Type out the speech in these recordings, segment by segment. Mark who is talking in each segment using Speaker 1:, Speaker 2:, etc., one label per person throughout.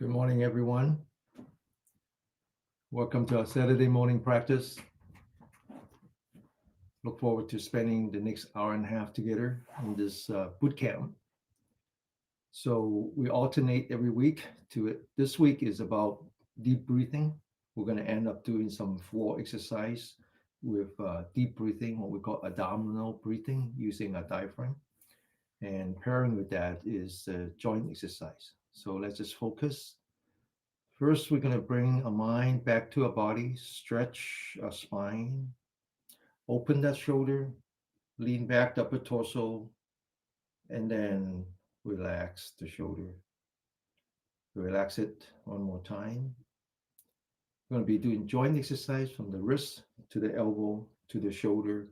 Speaker 1: Good morning, everyone. Welcome to our Saturday morning practice. Look forward to spending the next hour and a half together in this boot camp. So we alternate every week to it. This week is about deep breathing. We're going to end up doing some floor exercise with deep breathing, what we call abdominal breathing, using a diaphragm. And pairing with that is joint exercise. So let's just focus. First, we're going to bring our mind back to our body, stretch our spine, open that shoulder, lean back the upper torso, and then relax the shoulder. Relax it one more time. We're going to be doing joint exercise from the wrist to the elbow, to the shoulder,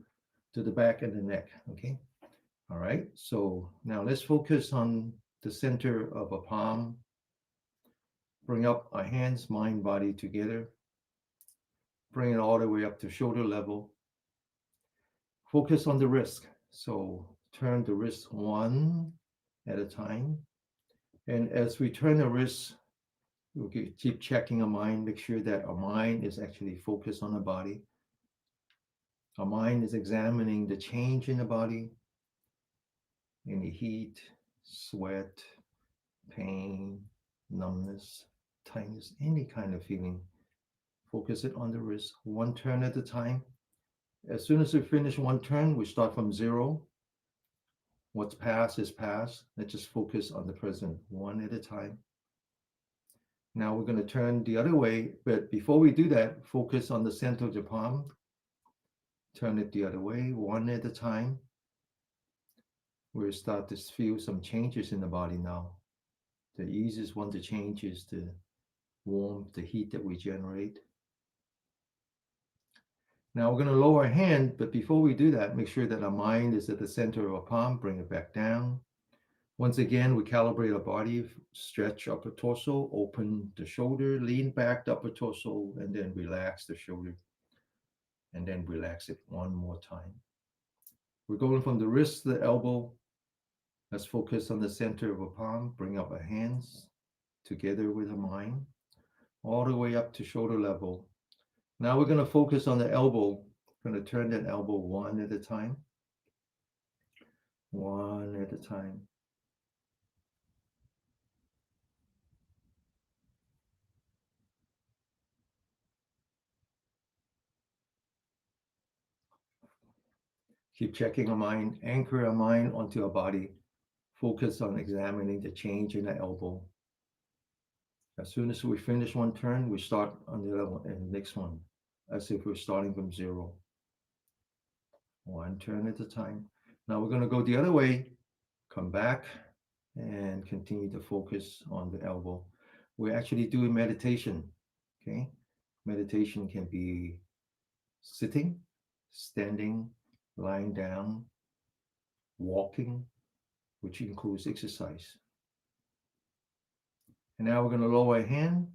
Speaker 1: to the back and the neck. Okay. All right. So now let's focus on the center of a palm. Bring up our hands, mind, body together. Bring it all the way up to shoulder level. Focus on the wrist. So turn the wrist one at a time. And as we turn the wrist, we'll keep checking our mind, make sure that our mind is actually focused on the body. Our mind is examining the change in the body, any heat, sweat, pain, numbness, tightness, any kind of feeling. Focus it on the wrist, one turn at a time. As soon as we finish one turn, we start from zero. What's past is past. Let's just focus on the present, one at a time. Now we're going to turn the other way, but before we do that, focus on the center of the palm. Turn it the other way, one at a time. We'll start to feel some changes in the body now. The easiest one to change is the warmth, the heat that we generate. Now we're going to lower our hand, but before we do that, make sure that our mind is at the center of our palm. Bring it back down. Once again, we calibrate our body, stretch upper torso, open the shoulder, lean back the upper torso, and then relax the shoulder. And then relax it one more time. We're going from the wrist to the elbow. Let's focus on the center of our palm. Bring up our hands together with our mind, all the way up to shoulder level. Now we're going to focus on the elbow. We're going to turn that elbow one at a time. One at a time. Keep checking our mind, anchor our mind onto our body. Focus on examining the change in the elbow. As soon as we finish one turn, we start on the other one and next one, as if we're starting from zero. One turn at a time. Now we're going to go the other way, come back, and continue to focus on the elbow. We're actually doing meditation. Okay. Meditation can be sitting, standing, lying down, walking, which includes exercise. And now we're going to lower our hand.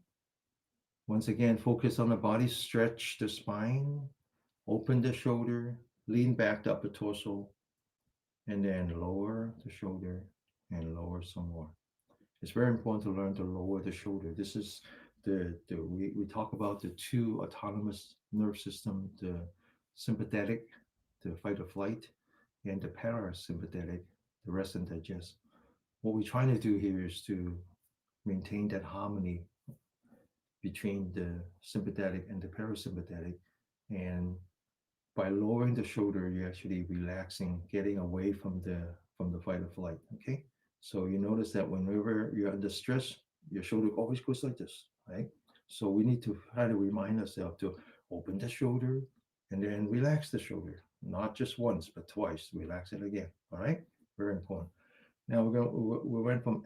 Speaker 1: Once again, focus on the body, stretch the spine, open the shoulder, lean back the upper torso, and then lower the shoulder and lower some more. It's very important to learn to lower the shoulder. This is we talk about the two autonomous nerve system, the sympathetic, the fight or flight, and the parasympathetic, the rest and digest. What we're trying to do here is to maintain that harmony between the sympathetic and the parasympathetic. And by lowering the shoulder, you're actually relaxing, getting away from the fight or flight. Okay. So you notice that whenever you're under stress, your shoulder always goes like this, right? So we need to try to remind ourselves to open the shoulder and then relax the shoulder, not just once, but twice. Relax it again. All right. Very important. Now we went from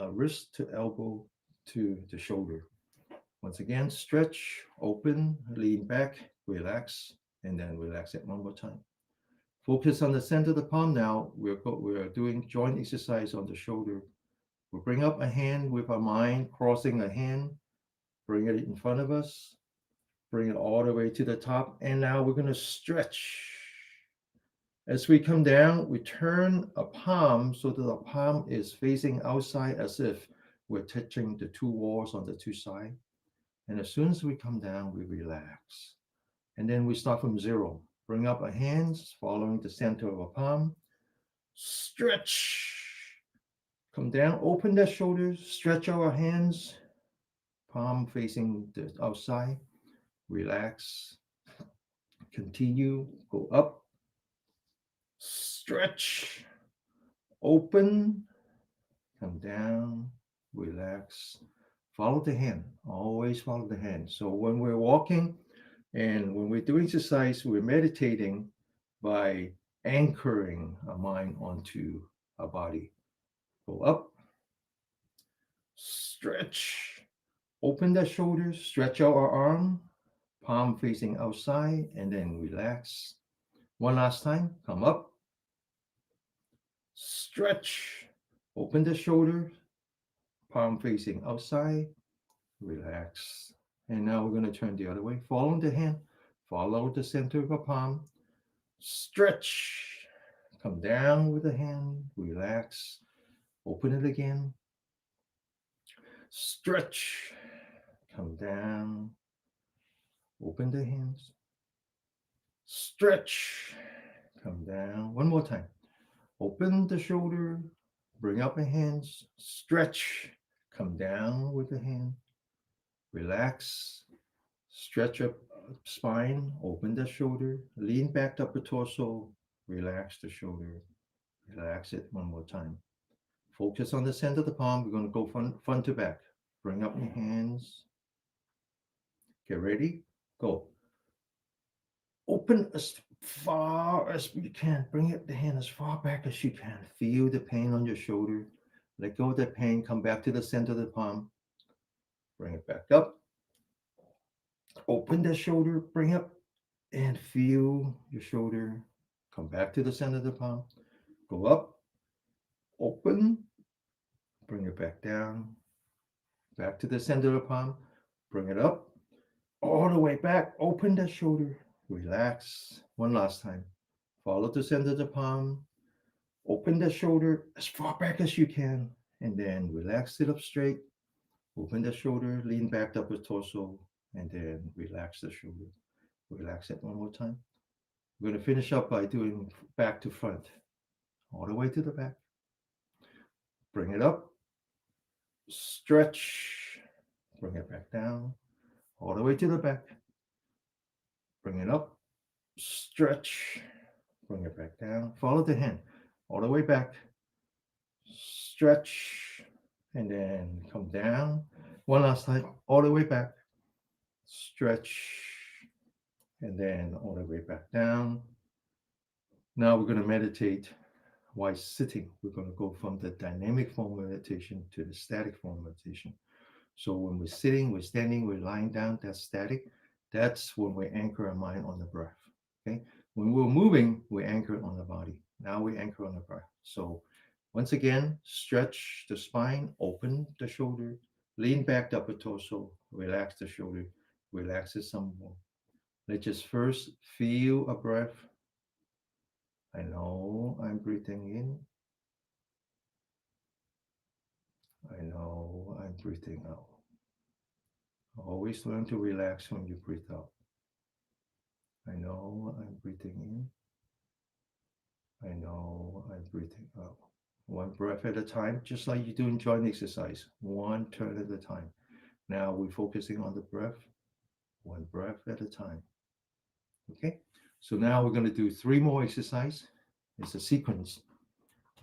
Speaker 1: wrist to elbow to the shoulder. Once again, stretch, open, lean back, relax, and then relax it one more time. Focus on the center of the palm now. We're doing joint exercise on the shoulder. We'll bring up a hand with our mind, crossing a hand, bring it in front of us, bring it all the way to the top, and now we're going to stretch. As we come down, we turn a palm so that the palm is facing outside as if We're touching the two walls on the two sides. And as soon as we come down, we relax. And then we start from zero. Bring up our hands, following the center of our palm. Stretch. Come down, open the shoulders, stretch our hands, palm facing the outside. Relax. Continue. Go up. Stretch. Open. Come down. Relax. Follow the hand. Always follow the hand. So when we're walking and when we're doing exercise, we're meditating by anchoring our mind onto our body. Go up. Stretch. Open the shoulders. Stretch out our arm. Palm facing outside. And then relax. One last time. Come up. Stretch. Open the shoulders. Palm facing outside. Relax. And now we're going to turn the other way. Follow the hand. Follow the center of the palm. Stretch. Come down with the hand. Relax. Open it again. Stretch. Come down. Open the hands. Stretch. Come down. One more time. Open the shoulder. Bring up the hands. Stretch. Come down with the hand. Relax. Stretch up spine. Open the shoulder. Lean back up the torso. Relax the shoulder. Relax it one more time. Focus on the center of the palm. We're going to go front to back. Bring up your hands. Get ready. Go. Open as far as you can. Bring it, the hand as far back as you can. Feel the pain on your shoulder. Let go of that pain. Come back to the center of the palm. Bring it back up. Open the shoulder. Bring up and feel your shoulder. Come back to the center of the palm. Go up. Open. Bring it back down. Back to the center of the palm. Bring it up. All the way back. Open the shoulder. Relax. One last time. Follow the center of the palm. Open the shoulder as far back as you can. And then relax it up straight. Open the shoulder. Lean back up the torso. And then relax the shoulder. Relax it one more time. We're going to finish up by doing back to front. All the way to the back. Bring it up. Stretch. Bring it back down. All the way to the back. Bring it up. Stretch. Bring it back down. Follow the hand. All the way back. Stretch. And then come down. One last time. All the way back. Stretch. And then all the way back down. Now we're going to meditate while sitting. We're going to go from the dynamic form of meditation to the static form of meditation. So when we're sitting, we're standing, we're lying down, that's static. That's when we anchor our mind on the breath. Okay. When we're moving, we anchor on the body. Now we anchor on the breath. So once again, stretch the spine, open the shoulder, lean back up the torso, relax the shoulder, relax it some more. Let's just first feel a breath. I know I'm breathing in. I know I'm breathing out. Always learn to relax when you breathe out. I know I'm breathing in. I know I'm breathing out. One breath at a time, just like you do in joint exercise. One turn at a time. Now we're focusing on the breath, one breath at a time. Okay, so now we're going to do three more exercise. It's a sequence.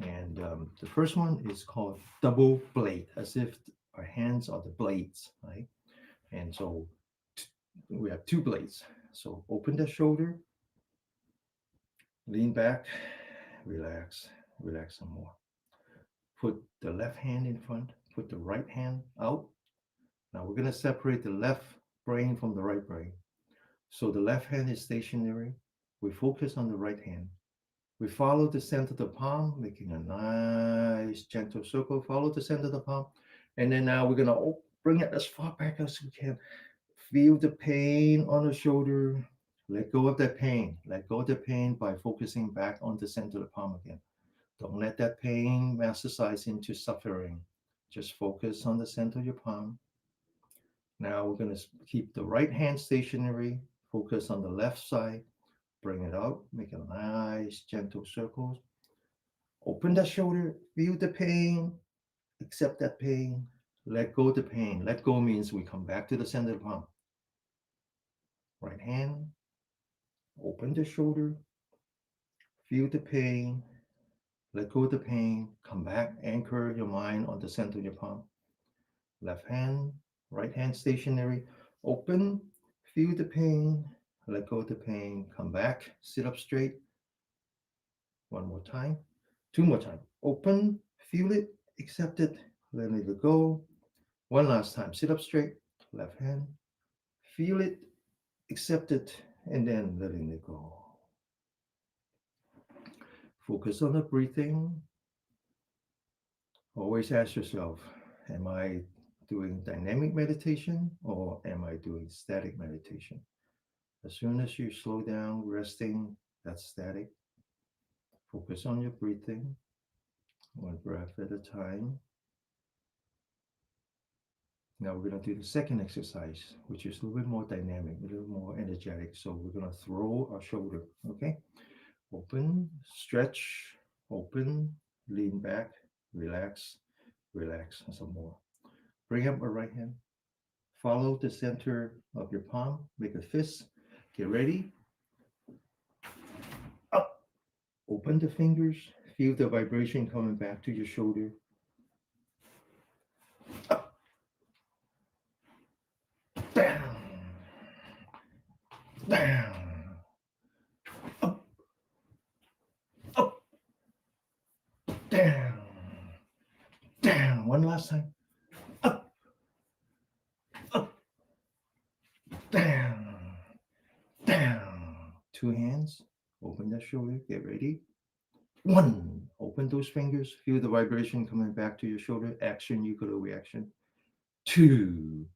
Speaker 1: And the first one is called double blade, as if our hands are the blades, right? And so we have two blades. So open the shoulder, lean back, relax, relax some more. Put the left hand in front, put the right hand out. Now we're going to separate the left brain from the right brain. So the left hand is stationary. We focus on the right hand. We follow the center of the palm, making a nice gentle circle. Follow the center of the palm. And then now we're going to bring it as far back as we can. Feel the pain on the shoulder. Let go of that pain. Let go of the pain by focusing back on the center of the palm again. Don't let that pain metastasize into suffering. Just focus on the center of your palm. Now we're going to keep the right hand stationary. Focus on the left side. Bring it out. Make a nice gentle circle. Open the shoulder. Feel the pain. Accept that pain. Let go of the pain. Let go means we come back to the center of the palm. Right hand. Open the shoulder. Feel the pain. Let go of the pain. Come back. Anchor your mind on the center of your palm. Left hand. Right hand stationary. Open. Feel the pain. Let go of the pain. Come back. Sit up straight. One more time. Two more time. Open. Feel it. Accept it. Let it go. One last time. Sit up straight. Left hand. Feel it. Accept it. And then letting it go. Focus on the breathing. Always ask yourself, am I doing dynamic meditation or am I doing static meditation? As soon as you slow down, resting, that's static. Focus on your breathing, one breath at a time. Now we're going to do the second exercise, which is a little bit more dynamic, a little more energetic. So we're going to throw our shoulder, okay? Open, stretch, open, lean back, relax, relax, and some more. Bring up our right hand. Follow the center of your palm. Make a fist. Get ready. Up. Open the fingers. Feel the vibration coming back to your shoulder. Up. Down. Down. Up. Up. Down. Down. One last time. Up. Up. Down. Down. Two hands. Open the shoulder. Get ready. One. Open those fingers. Feel the vibration coming back to your shoulder. Action equal to reaction. Two.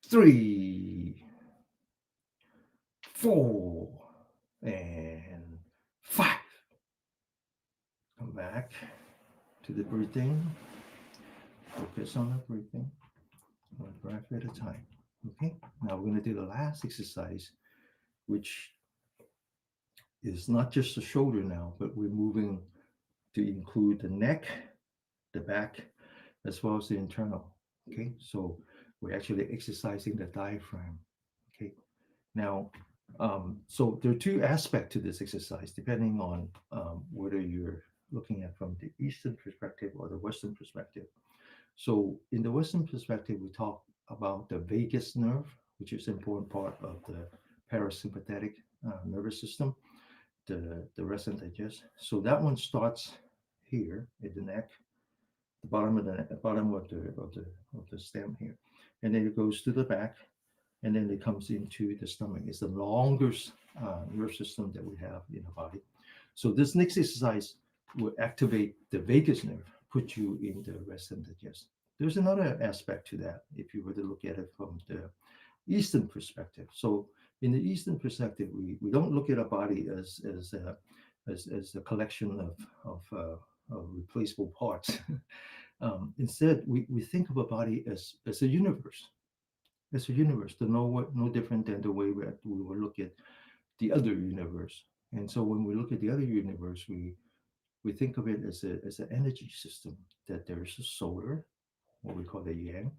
Speaker 1: Three. Four. And five. Come back to the breathing. Focus on the breathing. One breath at a time. Okay. Now we're going to do the last exercise, which is not just the shoulder now, but we're moving to include the neck, the back, as well as the internal. Okay. So we're actually exercising the diaphragm. Okay. Now, so there are two aspects to this exercise, depending on whether you're looking at from the Eastern perspective or the Western perspective. So in the Western perspective, we talk about the vagus nerve, which is an important part of the parasympathetic nervous system, the rest and digest. So that one starts here at the neck, the bottom of the bottom of the stem here, and then it goes to the back, and then it comes into the stomach. It's the longest nerve system that we have in the body. So this next exercise will activate the vagus nerve, put you in the rest and digest. There's another aspect to that if you were to look at it from the Eastern perspective. So in the Eastern perspective, we don't look at our body as a collection of replaceable parts. Instead, we think of a body as a universe. As a universe, no different than the way we will look at the other universe. And so when we look at the other universe, we think of it as an energy system, that there's a solar, what we call the yang,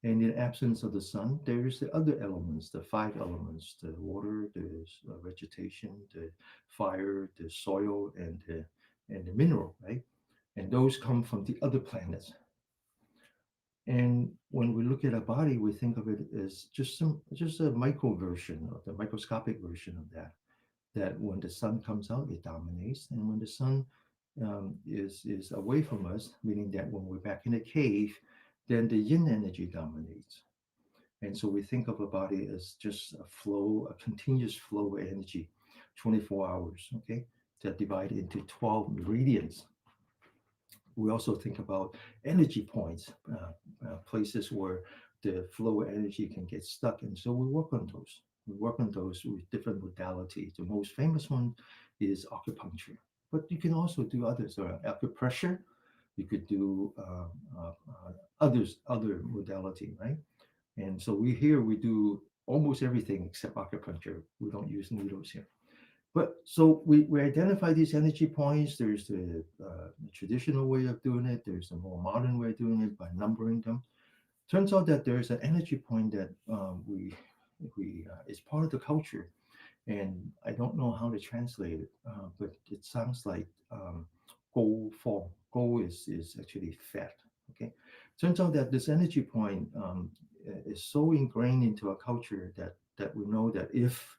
Speaker 1: and in absence of the sun, there is the other elements, the five elements: the water, the vegetation, the fire, the soil, and the mineral, right? And those come from the other planets. And when we look at a body, we think of it as just a micro version or the microscopic version of that. That when the sun comes out, it dominates, and when the sun is away from us, meaning that when we're back in the cave, then the yin energy dominates. And so we think of a body as just a flow, a continuous flow of energy, 24 hours, okay, that divide into 12 meridians. We also think about energy points, places where the flow of energy can get stuck. And so we work on those. We work on those with different modalities. The most famous one is acupuncture, but you can also do others. Acupressure, You could do other modality, right? And so we do almost everything except acupuncture. We don't use needles here. But so we identify these energy points. There's the traditional way of doing it. There's a more modern way of doing it by numbering them. Turns out that there's an energy point that we is part of the culture, and I don't know how to translate it, but it sounds like goal form. Goal is actually fat. Okay, turns out that this energy point is so ingrained into our culture that we know that if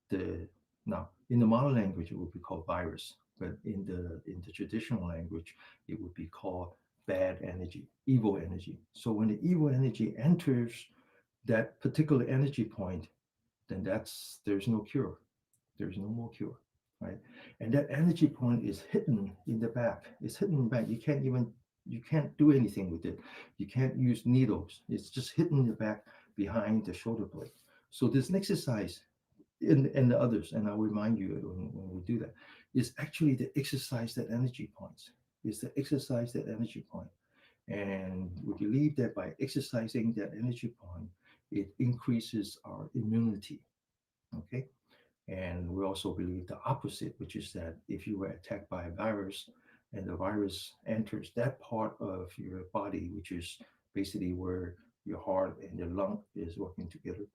Speaker 1: the now in the modern language it would be called virus, but in the traditional language it would be called bad energy, evil energy. So when the evil energy enters that particular energy point, then there's no cure. There's no more cure, right? And that energy point is hidden in the back. It's hidden in the back. You can't do anything with it. You can't use needles. It's just hidden in the back behind the shoulder blade. So this exercise and the others, and I'll remind you when we do that, is actually the exercise that energy points. Is the exercise that energy point. And we believe that by exercising that energy point, it increases our immunity. Okay. And we also believe the opposite, which is that if you were attacked by a virus and the virus enters that part of your body, which is basically where your heart and your lung is working together,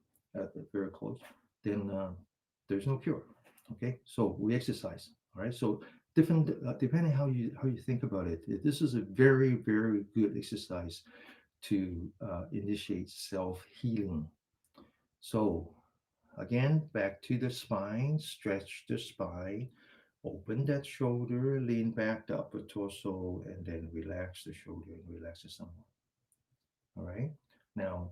Speaker 1: very close, then there's no cure. Okay, so we exercise. All right, so different depending how you think about it. This is a very good exercise to initiate self healing. So again, back to the spine, stretch the spine, open that shoulder, lean back the upper torso, and then relax the shoulder and relax it somewhat. All right. Now,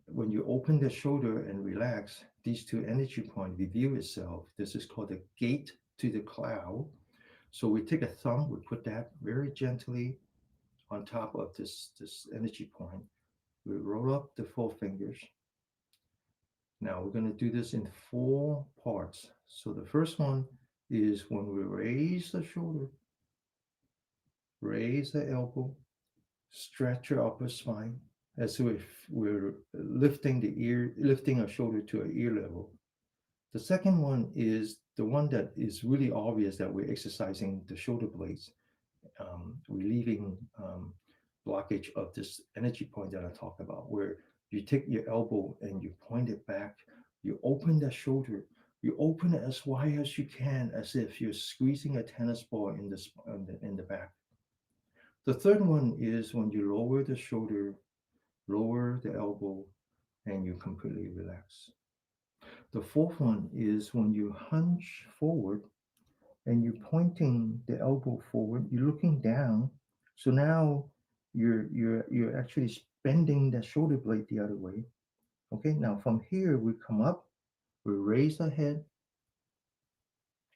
Speaker 1: when you open the shoulder and relax, these two energy points reveal itself. This is called the gate to the cloud. So we take a thumb, we put that very gently on top of this energy point. We roll up the four fingers. Now we're going to do this in four parts. So the first one is when we raise the shoulder, raise the elbow, stretch your upper spine as if we're lifting the ear, lifting our shoulder to our ear level. The second one is the one that is really obvious that we're exercising the shoulder blades, relieving blockage of this energy point that I talked about, where you take your elbow and you point it back, you open the shoulder, you open it as wide as you can, as if you're squeezing a tennis ball in the back. The third one is when you lower the shoulder, lower the elbow, and you completely relax. The fourth one is when you hunch forward and you're pointing the elbow forward, you're looking down. So now you're actually bending the shoulder blade the other way. Okay, now from here we come up, we raise the head,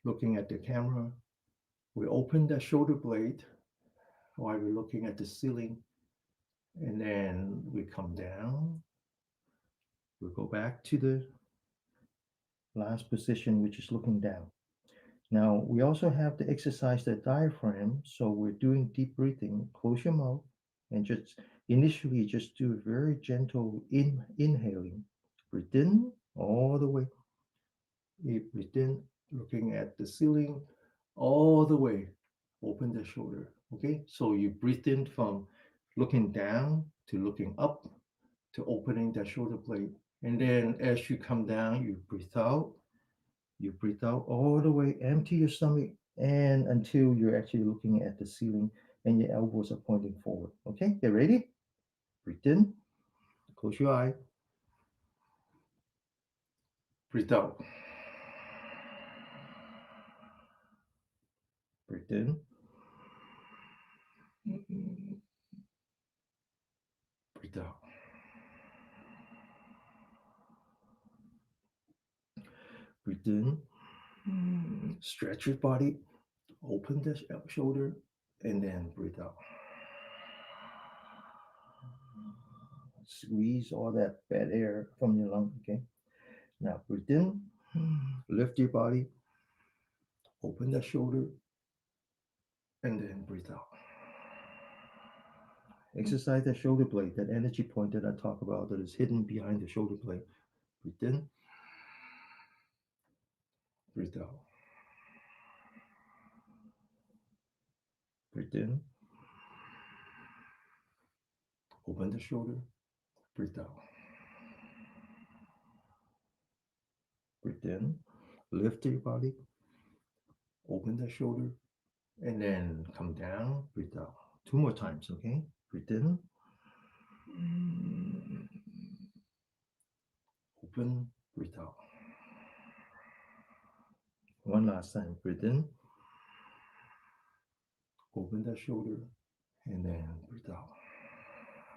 Speaker 1: looking at the camera. We open the shoulder blade while we're looking at the ceiling, and then we come down. We go back to the last position, which is looking down. Now, we also have to exercise the diaphragm. So we're doing deep breathing. Close your mouth and just initially just do very gentle inhaling. Breathe in all the way. You breathe in, looking at the ceiling all the way. Open the shoulder. Okay, so you breathe in from looking down to looking up to opening the shoulder blade. And then as you come down, you breathe out. You breathe out all the way, empty your stomach, and until you're actually looking at the ceiling and your elbows are pointing forward. Okay, get ready? Breathe in, close your eye, breathe out. Breathe in, breathe out. Breathe in, stretch your body, open the shoulder, and then breathe out. Squeeze all that bad air from your lung. Okay, now breathe in, lift your body, open the shoulder, and then breathe out. Exercise that shoulder blade, that energy point that I talk about that is hidden behind the shoulder blade. Breathe in, breathe out. Breathe in, open the shoulder, breathe out. Breathe in, lift your body, open the shoulder, and then come down, breathe out. Two more times, okay? Breathe in, open, breathe out. One last time, breathe in, open the shoulder, and then breathe out.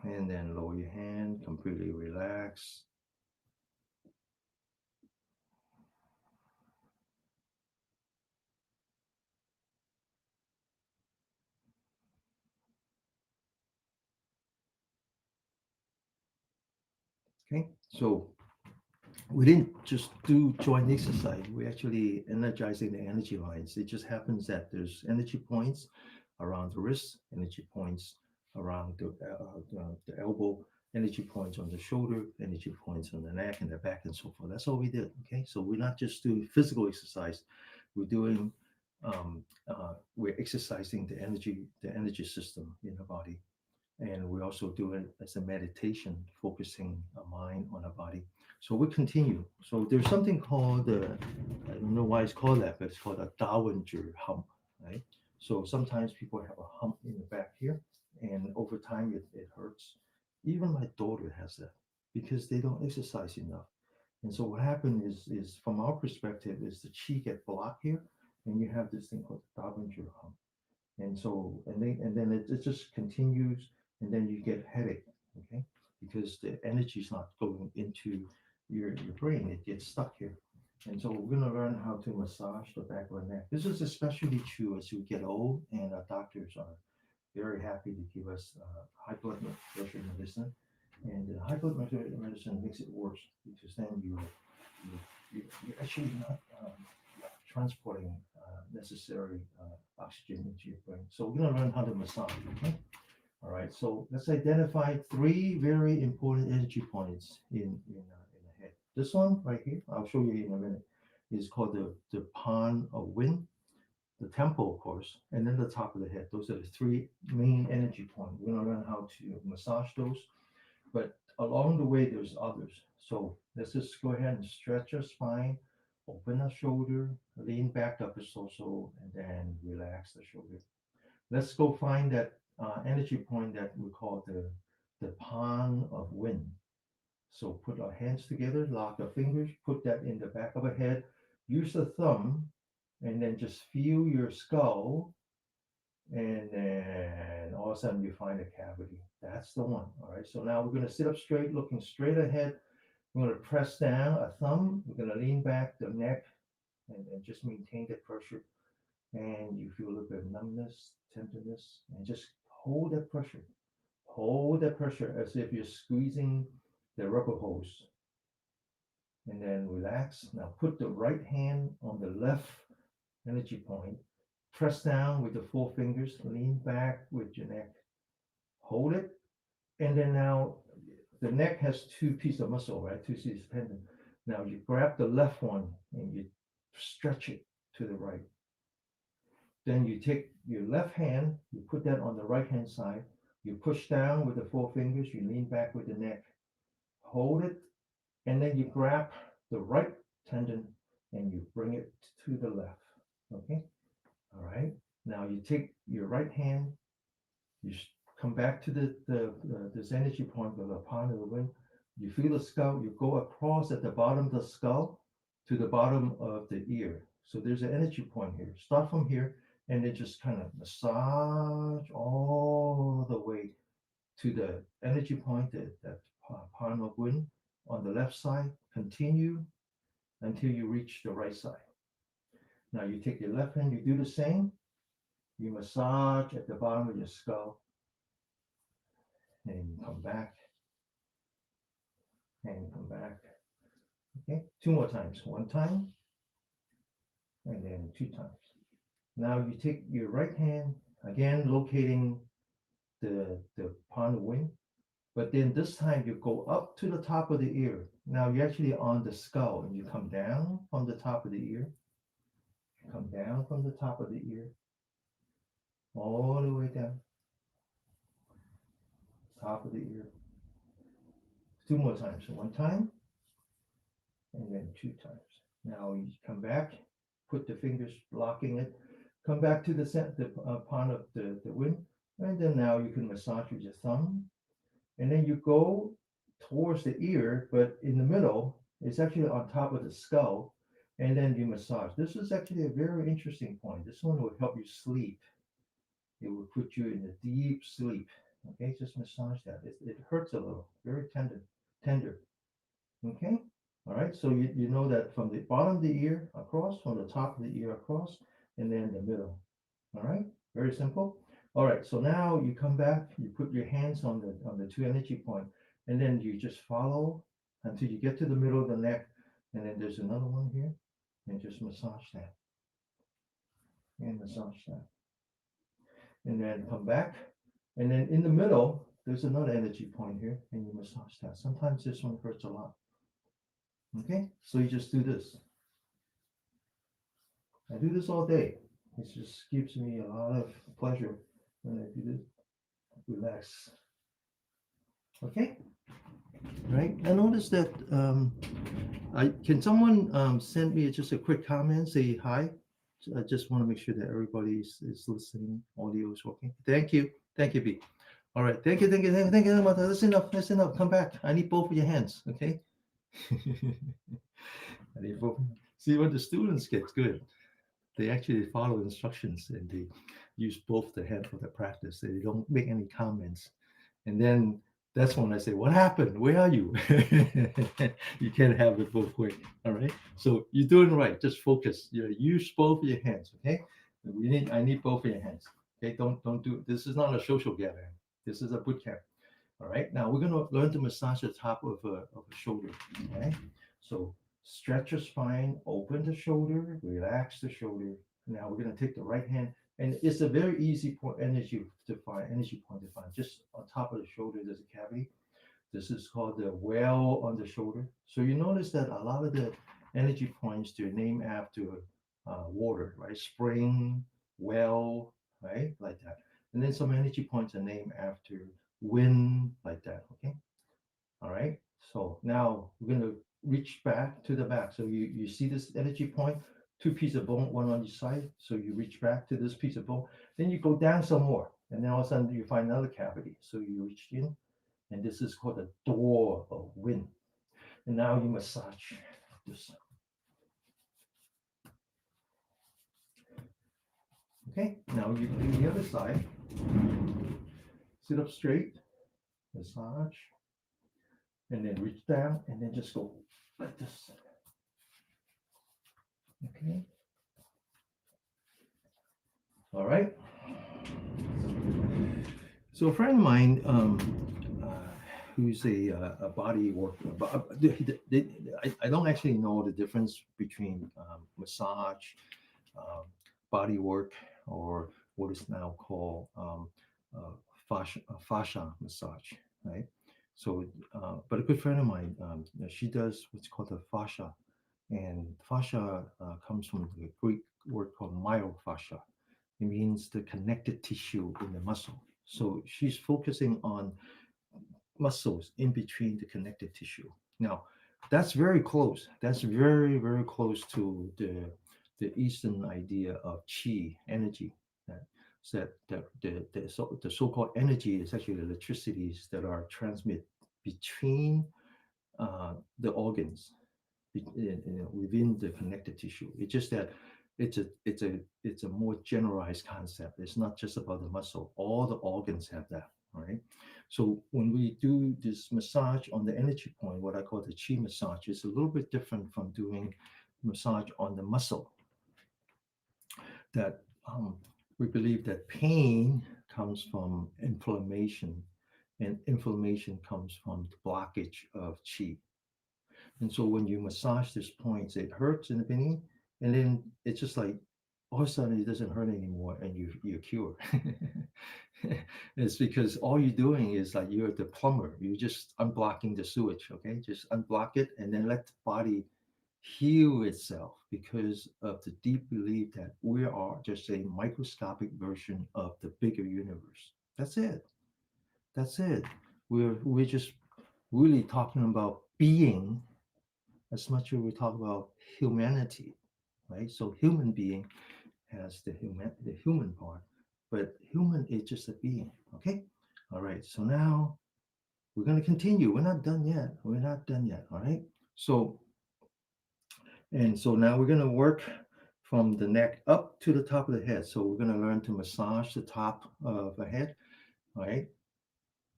Speaker 1: And then lower your hand, completely relax. Okay, so we didn't just do joint exercise, we actually energizing the energy lines. It just happens that there's energy points around the wrist, energy points around the elbow, energy points on the shoulder, energy points on the neck and the back and so forth. That's all we did. Okay, so we're not just doing physical exercise, we're doing we're exercising the energy system in the body, and we also do it as a meditation, focusing our mind on our body. So we continue. So there's something called I don't know why it's called that, but it's called a Dowager hump, right? So sometimes people have a hump in the back here, and over time it hurts. Even my daughter has that because they don't exercise enough. And so what happened is from our perspective is the chi get blocked here, and you have this thing called the Dowager hump. And so and then it just continues, and then you get headache, okay, because the energy is not going into your brain, it gets stuck here. And so we're going to learn how to massage the back of the neck. This is especially true as we get old, and our doctors are very happy to give us high blood pressure medicine, and the high blood pressure medicine makes it worse because then you're actually not transporting necessary oxygen into your brain. So we're going to learn how to massage. Okay. All right. So let's identify three very important energy points in the head. This one right here, I'll show you in a minute, is called the palm of wind, the temple, of course, and then the top of the head. Those are the three main energy points. We're going to learn how to massage those, but along the way, there's others. So let's just go ahead and stretch your spine, open the shoulder, lean back up the torso, and then relax the shoulder. Let's go find that energy point that we call the palm of wind. So put our hands together, lock our fingers, put that in the back of our head, use the thumb, and then just feel your skull, and then all of a sudden you find a cavity. That's the one. All right. So now we're going to sit up straight, looking straight ahead. We're going to press down a thumb. We're going to lean back the neck, and just maintain the pressure. And you feel a little bit of numbness, tenderness, and just hold that pressure. Hold that pressure as if you're squeezing the rubber hose. And then relax. Now put the right hand on the left energy point. Press down with the four fingers. Lean back with your neck. Hold it. And then now the neck has two pieces of muscle, right? Two pieces of tendon. Now you grab the left one and you stretch it to the right. Then you take your left hand, you put that on the right hand side, you push down with the four fingers, you lean back with the neck, hold it, and then you grab the right tendon and you bring it to the left. Okay? All right. Now you take your right hand, you come back to this energy point of the palm of the wind. You feel the skull, you go across at the bottom of the skull to the bottom of the ear. So there's an energy point here. Start from here and then just kind of massage all the way to the energy point, that palm of wind on the left side. Continue until you reach the right side. Now you take your left hand, you do the same. You massage at the bottom of your skull and come back and come back. Okay, two more times. One time and then two times. Now you take your right hand, again locating the upon the wing. But then this time you go up to the top of the ear. Now you're actually on the skull and you come down from the top of the ear, come down from the top of the ear, all the way down, top of the ear. Two more times. So one time and then two times. Now you come back, put the fingers blocking it, come back to the pawn of the wind, and then now you can massage with your thumb, and then you go towards the ear, but in the middle, it's actually on top of the skull, and then you massage. This is actually a very interesting point. This one will help you sleep. It will put you in a deep sleep. Okay, just massage that. It hurts a little, very tender. Okay, all right. So you know that from the bottom of the ear across, from the top of the ear across, and then the middle. All right, very simple. All right, so now you come back, you put your hands on the two energy point, and then you just follow until you get to the middle of the neck, and then there's another one here, and just massage that, and massage that, and then come back, and then in the middle, there's another energy point here, and you massage that. Sometimes this one hurts a lot. Okay, so you just do this. I do this all day. It just gives me a lot of pleasure when I do this. Relax. Okay, right. I noticed that I can someone send me just a quick comment, say hi. I just want to make sure that everybody is listening. Audio is working. Thank you, B. All right, thank you. That's enough. That's enough. Come back. I need both of your hands. Okay. I need both. See, when the students get good, they actually follow instructions and they use both the hand for the practice. They don't make any comments. And then that's when I say, what happened? Where are you? You can't have it both ways. All right. So you're doing right. Just focus. You use both of your hands. Okay. I need both of your hands. Okay. Don't do this is not a social gathering. This is a boot camp. All right. Now we're gonna learn to massage the top of a shoulder. All right. So stretch your spine, open the shoulder, relax the shoulder. Now we're gonna take the right hand, and it's a very easy point energy point to find. Just on top of the shoulder, there's a cavity. This is called the well on the shoulder. So you notice that a lot of the energy points they're named after water, right? Spring, well, right, like that. And then some energy points are named after wind, like that. Okay. All right. So now we're going to reach back to the back. So you see this energy point, two pieces of bone, one on each side. So you reach back to this piece of bone. Then you go down some more. And then all of a sudden you find another cavity. So you reach in. And this is called the door of wind. And now you massage this. Okay. Now you do the other side. Sit up straight. Massage. And then reach down. And then just go like this. Okay. All right. So a friend of mine, who's a body worker, but I don't actually know the difference between massage, um, body work, or what is now called uh, fascia massage, right? So, but a good friend of mine, she does what's called a fascia, and fascia comes from the Greek word called myofascia. It means the connected tissue in the muscle. So she's focusing on muscles in between the connective tissue. Now, that's very close. That's very, very close to the Eastern idea of qi, energy. That the so-called energy is actually the electricities that are transmitted between the organs within the connective tissue. It's just that it's a more generalized concept. It's not just about the muscle. All the organs have that, right? So when we do this massage on the energy point, what I call the chi massage, is a little bit different from doing massage on the muscle. That we believe that pain comes from inflammation, and inflammation comes from the blockage of chi. And so when you massage this point, it hurts in the beginning, and then it's just like all of a sudden it doesn't hurt anymore and you're cured. It's because all you're doing is like you're the plumber. You're just unblocking the sewage, okay? Just unblock it and then let the body heal itself because of the deep belief that we are just a microscopic version of the bigger universe. That's it. That's it. We're just really talking about being as much as we talk about humanity, right? So human being has the human part, but human is just a being. Okay. All right. So now we're going to continue. We're not done yet. We're not done yet. All right. So so now we're going to work from the neck up to the top of the head. So we're going to learn to massage the top of the head. All right.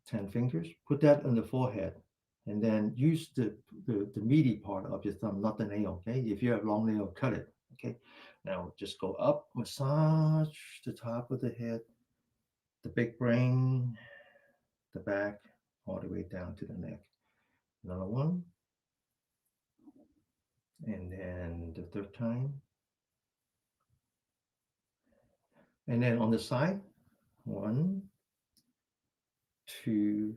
Speaker 1: 10 fingers. Put that on the forehead. And then use the meaty part of your thumb, not the nail. Okay. If you have long nail, cut it. Okay. Now just go up, massage the top of the head, the big brain, the back, all the way down to the neck. Another one. And then the third time. And then on the side, one, two,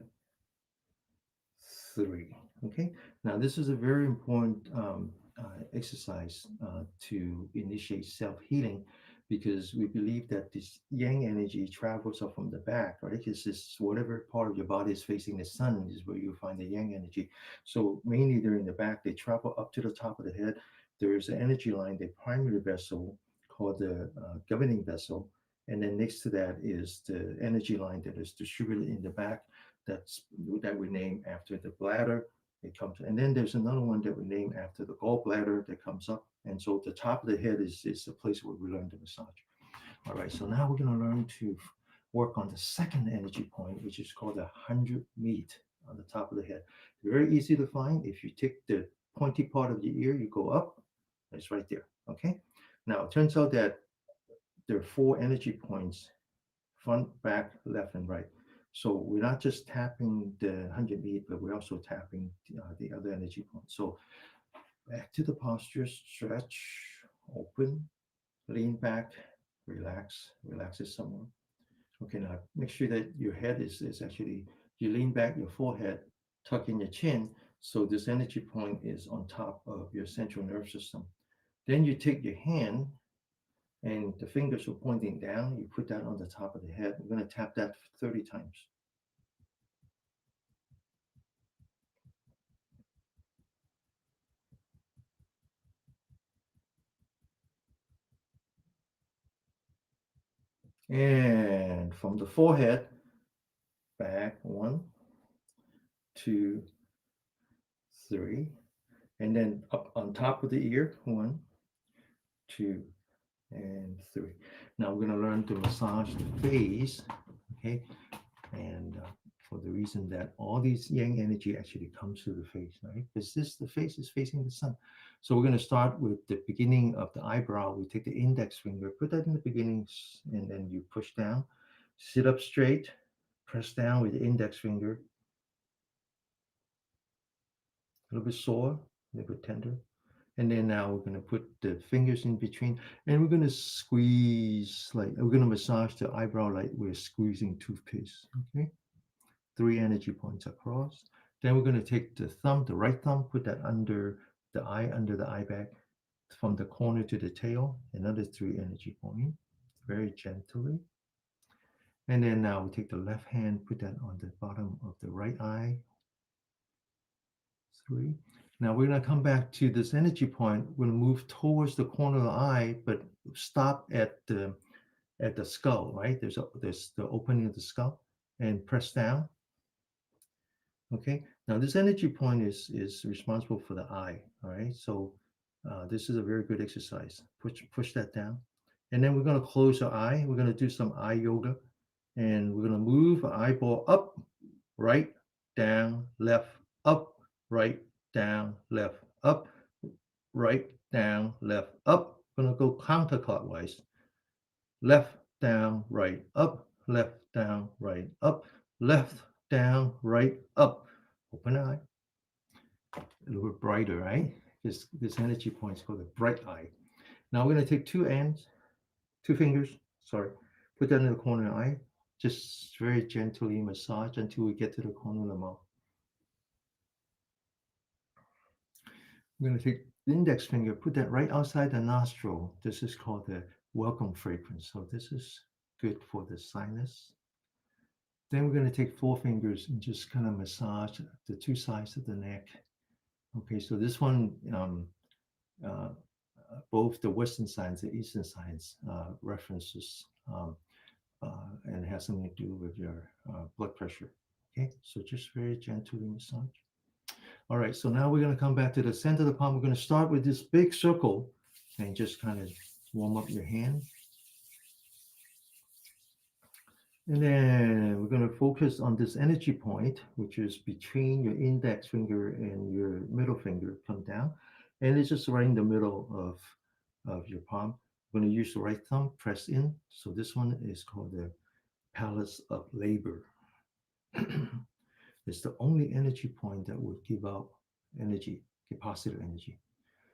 Speaker 1: three. Okay. Now this is a very important exercise to initiate self-healing because we believe that this yang energy travels up from the back, right? Because this whatever part of your body is facing the sun is where you find the yang energy. So mainly they're in the back. They travel up to the top of the head. There's an energy line, the primary vessel called the governing vessel, and then next to that is the energy line that is distributed in the back that's that we name after the bladder. It comes, and then there's another one that we name after the gallbladder that comes up. And so the top of the head is the place where we learn to massage. All right, so now we're going to learn to work on the second energy point, which is called the 100 meat on the top of the head. Very easy to find. If you take the pointy part of your ear, you go up, it's right there. Okay. Now it turns out that there are four energy points: front, back, left, and right. So we're not just tapping the 100 meat, but we're also tapping the other energy points. So back to the posture, stretch, open, lean back, relax, relax it somewhere. Okay, now make sure that your head is actually, you lean back your forehead, tuck in your chin. So this energy point is on top of your central nervous system. Then you take your hand and the fingers are pointing down. You put that on the top of the head. We're going to tap that 30 times. And from the forehead, back, one, two, three. And then up on top of the ear, one, two, and three. Now we're going to learn to massage the face, okay? And for the reason that all these yang energy actually comes through the face, right? Because the face is facing the sun. So we're going to start with the beginning of the eyebrow. We take the index finger, put that in the beginning, and then you push down. Sit up straight, press down with the index finger. A little bit sore, a little bit tender. And then now we're going to put the fingers in between and we're going to squeeze, like we're going to massage the eyebrow like we're squeezing toothpaste. Okay. Three energy points across. Then we're going to take the thumb, the right thumb, put that under the eye bag, from the corner to the tail, another three energy point, very gently. And then now we take the left hand, put that on the bottom of the right eye, three. Now we're going to come back to this energy point. We're going to move towards the corner of the eye, but stop at the skull, right? There's the opening of the skull, and press down. Okay. Now this energy point is responsible for the eye. All right. So this is a very good exercise. Push that down, and then we're going to close our eye. We're going to do some eye yoga, and we're going to move our eyeball up, right, down, left, up, right, down, left, up, right, down, left, up. We're going to go counterclockwise. Left, down, right, up, left, down, right, up, left, down, right, up. Open eye. A little bit brighter, right? This energy point is called the bright eye. Now we're going to take two ends two fingers, sorry. Put that in the corner of the eye. Just very gently massage until we get to the corner of the mouth. We're going to take the index finger, put that right outside the nostril. This is called the welcome fragrance. So this is good for the sinus. Then we're going to take four fingers and just kind of massage the two sides of the neck. Okay, so this one, uh, both the Western science and Eastern science references, and it has something to do with your blood pressure. Okay, so just very gently massage. All right, so now we're going to come back to the center of the palm. We're going to start with this big circle and just kind of warm up your hand. And then we're going to focus on this energy point, which is between your index finger and your middle finger. Come down. And it's just right in the middle of your palm. We're going to use the right thumb, press in. So this one is called the Palace of Labor. It's the only energy point that will give out energy, give positive energy.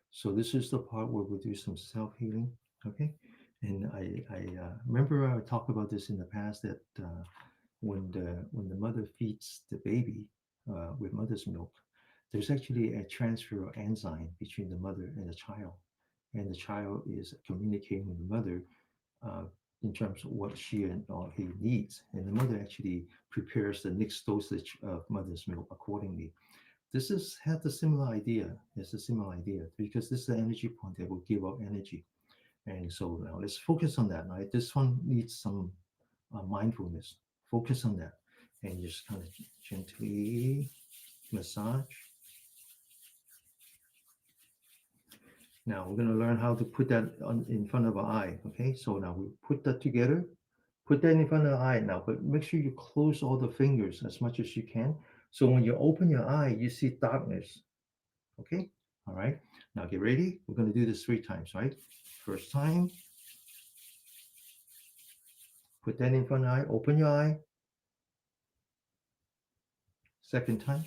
Speaker 1: So this is the part where we do some self-healing, okay? And I remember I talked about this in the past that when the mother feeds the baby with mother's milk, there's actually a transfer of enzyme between the mother and the child, and the child is communicating with the mother uh, in terms of what she and or he needs, and the mother actually prepares the next dosage of mother's milk accordingly. This is has a similar idea. It's a similar idea because this is the energy point that will give out energy. And so now let's focus on that. Right, this one needs some mindfulness. Focus on that, and just kind of gently massage. Now we're going to learn how to put that on in front of our eye. Okay, so now we put that together. Put that in front of the eye now, but make sure you close all the fingers as much as you can. So when you open your eye, you see darkness. Okay, all right. Now get ready. We're going to do this three times, right? First time, put that in front of the eye, open your eye. Second time,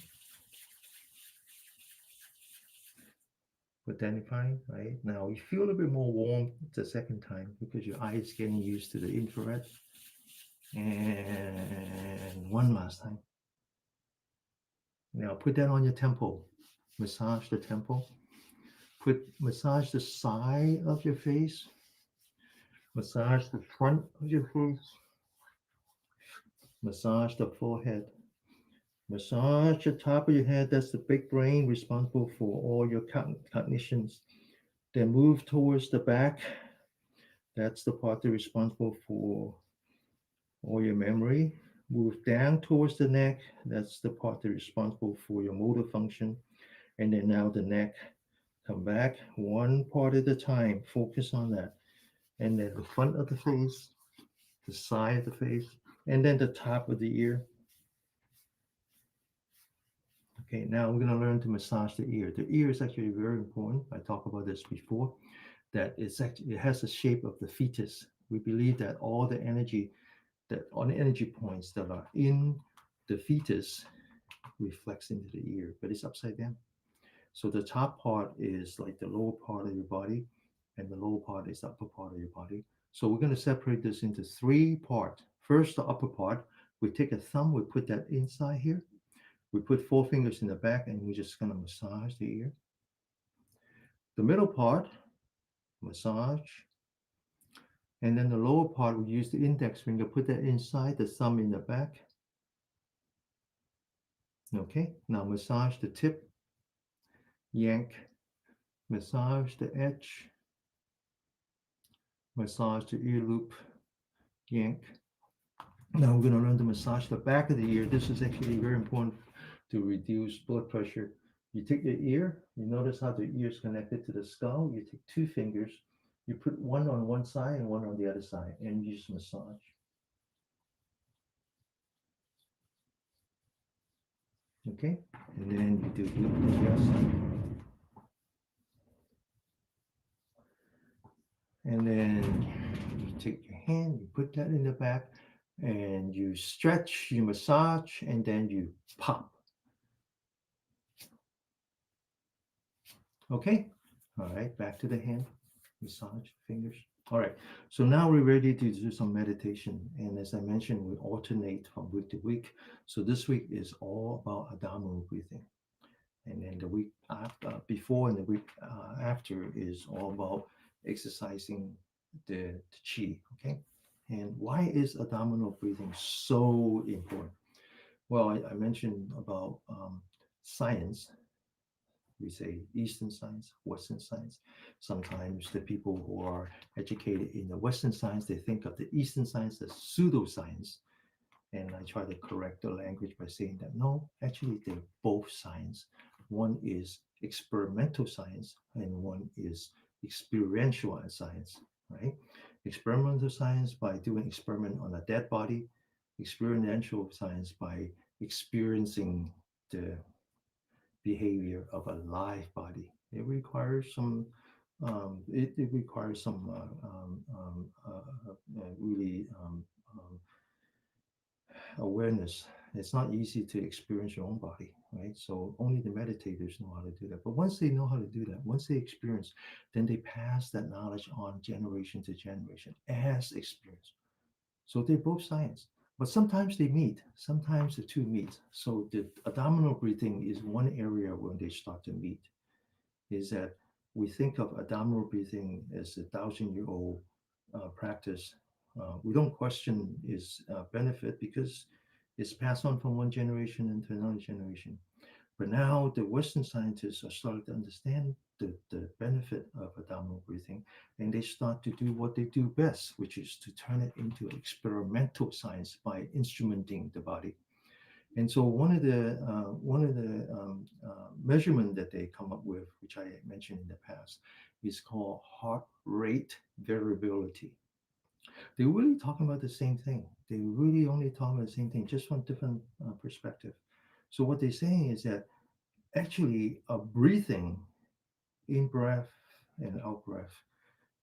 Speaker 1: put that in front, right? Now you feel a little bit more warm the second time because your eye is getting used to the infrared. And one last time. Now put that on your temple. Massage the temple. Massage the side of your face. Massage the front of your face. Massage the forehead. Massage the top of your head. That's the big brain responsible for all your cognitions. Then move towards the back. That's the part that's responsible for all your memory. Move down towards the neck. That's the part that's responsible for your motor function. And then now the neck. Come back one part at a time. Focus on that. And then the front of the face, the side of the face, and then the top of the ear. Okay, now we're going to learn to massage the ear. The ear is actually very important. I talked about this before, that it has the shape of the fetus. We believe that all the energy, that all the energy points that are in the fetus reflects into the ear, but it's upside down. So the top part is like the lower part of your body, and the lower part is the upper part of your body. So we're going to separate this into three parts. First, the upper part, we take a thumb, we put that inside here. We put four fingers in the back, and we're just going to massage the ear. The middle part, massage. And then the lower part, we use the index finger, put that inside, the thumb in the back. Okay, now massage the tip, yank, massage the edge, massage the ear loop, yank. Now we're going to learn to massage the back of the ear. This is actually very important to reduce blood pressure. You take your ear, you notice how the ear is connected to the skull. You take two fingers, you put one on one side and one on the other side, and you just massage. Okay, and then you do the other side. And then you take your hand, you put that in the back, and you stretch, you massage, and then you pop. Okay, all right, back to the hand, massage, fingers. All right. So now we're ready to do some meditation. And as I mentioned, we alternate from week to week. So this week is all about abdominal breathing. And then the week after, before and the week after is all about exercising the chi. Okay. And why is abdominal breathing so important? Well, I mentioned about science. We say Eastern science, Western science. Sometimes the people who are educated in the Western science, they think of the Eastern science as pseudoscience. And I try to correct the language by saying that no, actually, they're both science. One is experimental science, and one is experiential science, right? Experimental science by doing experiment on a dead body, experiential science by experiencing the behavior of a live body. It requires some. It requires some really awareness. It's not easy to experience your own body, right? So only the meditators know how to do that. But once they know how to do that, once they experience, then they pass that knowledge on generation to generation as experience. So they're both science. But sometimes they meet, sometimes the two meet. So the abdominal breathing is one area when they start to meet, is that we think of abdominal breathing as a thousand-year-old practice. We don't question its benefit because it's passed on from one generation into another generation. But now the Western scientists are starting to understand the benefit of abdominal breathing, and they start to do what they do best, which is to turn it into experimental science by instrumenting the body. And so one of the measurement that they come up with, which I mentioned in the past, is called heart rate variability. They're really talking about the same thing. They really only talking about the same thing, just from different perspective. So what they're saying is that actually a breathing in breath and out breath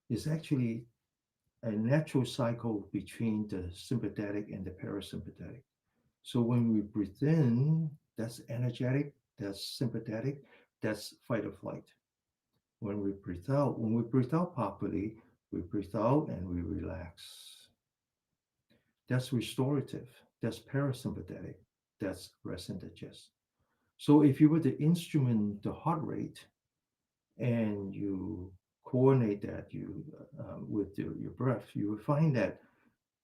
Speaker 1: is actually a natural cycle between the sympathetic and the parasympathetic. So when we breathe in, that's energetic, that's sympathetic, that's fight or flight. When we breathe out properly, we breathe out and we relax. That's restorative, that's parasympathetic, that's rest and digest. So if you were to instrument the heart rate and you coordinate that with your breath, you will find that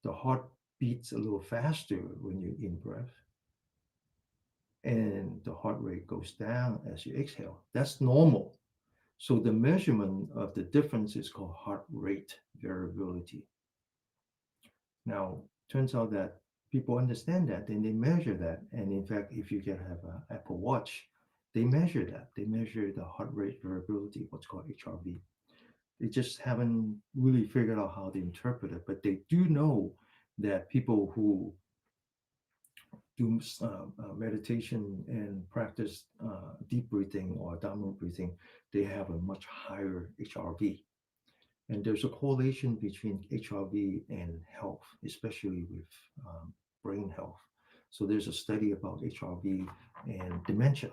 Speaker 1: the heart beats a little faster when you in breath and the heart rate goes down as you exhale. That's normal. So the measurement of the difference is called heart rate variability. Now, turns out that people understand that and they measure that. And in fact, if you can have an Apple Watch, they measure that. They measure the heart rate variability, what's called HRV. They just haven't really figured out how to interpret it, but they do know that people who do meditation and practice deep breathing or abdominal breathing, they have a much higher HRV. And there's a correlation between HRV and health, especially with brain health. So there's a study about HRV and dementia.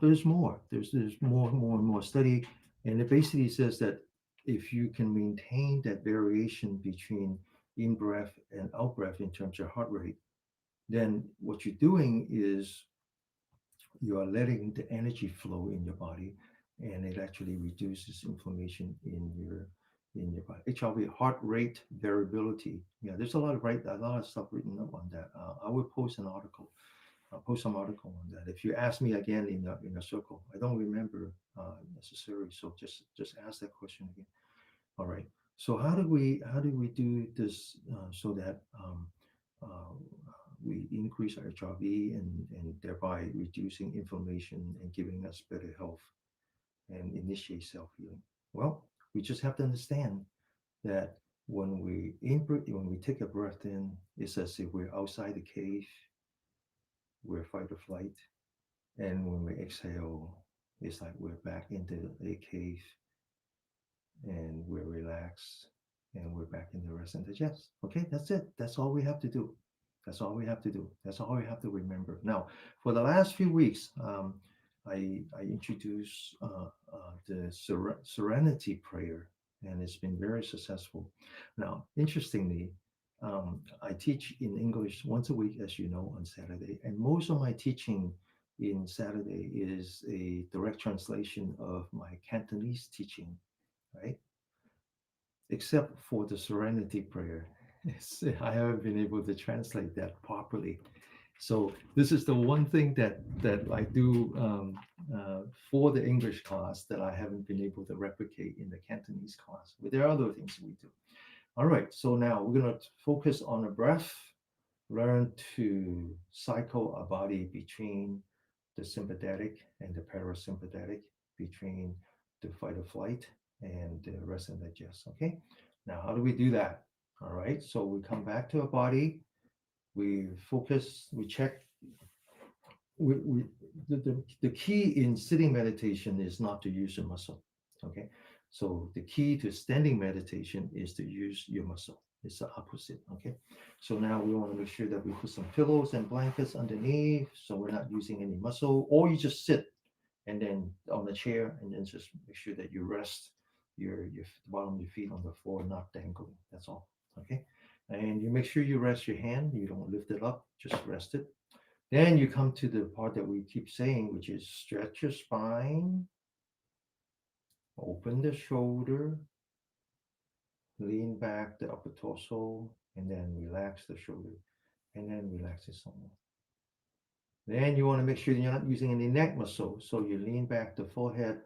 Speaker 1: There's more. There's more and more study, and it basically says that if you can maintain that variation between in breath and out breath in terms of heart rate, then what you're doing is you are letting the energy flow in your body, and it actually reduces inflammation in your body. HRV, heart rate variability. Yeah, there's a lot of stuff written up on that. I will post an article. I'll post some article on that. If you ask me again in a circle, I don't remember necessarily. So just ask that question again. All right. So how do we do this so that uh, we increase our HRV and thereby reducing inflammation and giving us better health and initiate self healing? Well, we just have to understand that when we take a breath in, it's as if we're outside the cave, we're fight or flight, and when we exhale, it's like we're back into a cave and we're relaxed and we're back in the rest and digest. Okay, that's it. That's all we have to do. That's all we have to do. That's all we have to remember. Now, for the last few weeks, I introduced the serenity prayer, and it's been very successful. Now, interestingly, I teach in English once a week, as you know, on Saturday, and most of my teaching in Saturday is a direct translation of my Cantonese teaching, right? Except for the Serenity Prayer. I haven't been able to translate that properly. So this is the one thing that I do for the English class that I haven't been able to replicate in the Cantonese class. But there are other things we do. All right, so now we're going to focus on the breath, learn to cycle our body between the sympathetic and the parasympathetic, between the fight or flight and the rest and digest. Okay, now how do we do that? All right, so we come back to our body, we focus, we check. We the key in sitting meditation is not to use your muscle. Okay, so the key to standing meditation is to use your muscle. It's the opposite. Okay, so now we want to make sure that we put some pillows and blankets underneath, so we're not using any muscle, or you just sit and then on the chair, and then just make sure that you rest your the bottom of your feet on the floor, not dangling. That's all. Okay, and you make sure you rest your hand. You don't lift it up, just rest it. Then you come to the part that we keep saying, which is stretch your spine, open the shoulder, lean back the upper torso, and then relax the shoulder, and then relax it some more. Then you want to make sure you're not using any neck muscle, so you lean back the forehead.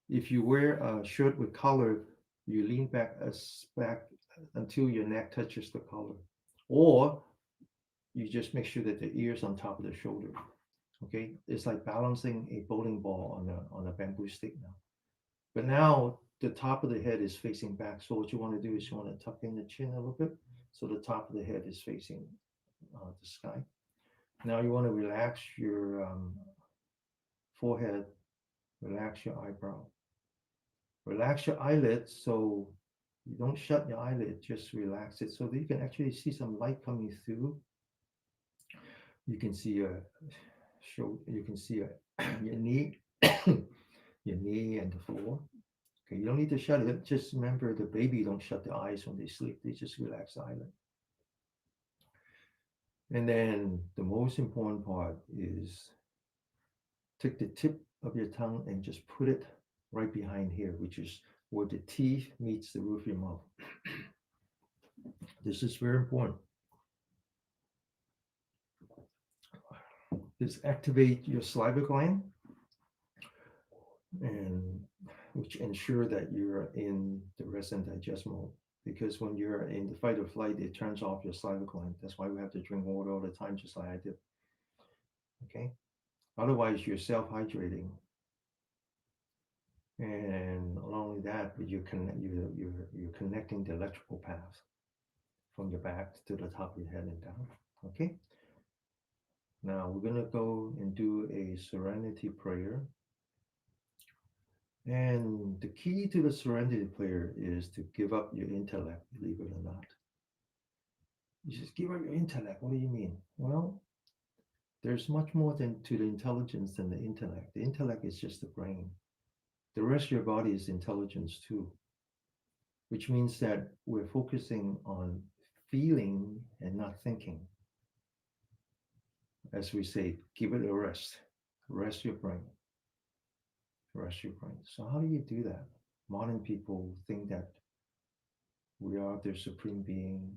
Speaker 1: If you wear a shirt with collar, you lean back until your neck touches the collar, or you just make sure that the ears on top of the shoulder. Okay, it's like balancing a bowling ball on a bamboo stick now. But now the top of the head is facing back. So what you want to do is you want to tuck in the chin a little bit, so the top of the head is facing the sky. Now you want to relax your forehead, relax your eyebrow, relax your eyelids. So you don't shut your eyelid, just relax it so that you can actually see some light coming through. You can see your shoulder, you can see your knee, your knee and the floor. Okay, you don't need to shut it. Just remember the baby don't shut their eyes when they sleep. They just relax the eyelid. And then the most important part is take the tip of your tongue and just put it right behind here, which is where the teeth meets the roof of your mouth. This is very important. This activate your saliva gland, and which ensure that you're in the rest and digest mode. Because when you're in the fight or flight, it turns off your saliva gland. That's why we have to drink water all the time, just like I did. Okay. Otherwise, you're self-hydrating, and not only that, but you're connecting the electrical path from your back to the top of your head and down. Okay. Now we're gonna go and do a serenity prayer. And the key to the serenity prayer is to give up your intellect, believe it or not. You just give up your intellect. What do you mean? Well, there's much more than to the intelligence than the intellect. The intellect is just the brain. The rest of your body is intelligence too, which means that we're focusing on feeling and not thinking. As we say, give it a rest. Rest your brain. Rest your brain. So how do you do that? Modern people think that we are their supreme being.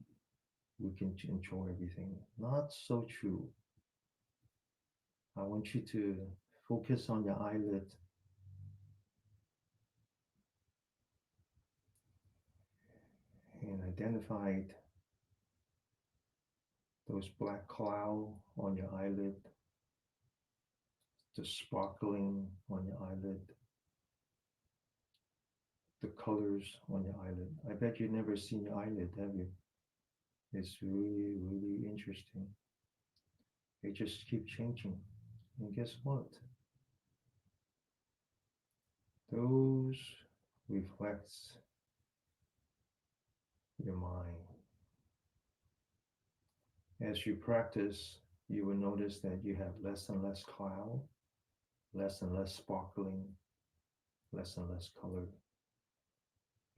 Speaker 1: We can enjoy everything. Not so true. I want you to focus on your eyelid and identify those black cloud on your eyelid, the sparkling on your eyelid, the colors on your eyelid. I bet you've never seen your eyelid, have you? It's really, really interesting. They just keep changing. And guess what? Those reflects your mind. As you practice, you will notice that you have less and less cloud, less and less sparkling, less and less color.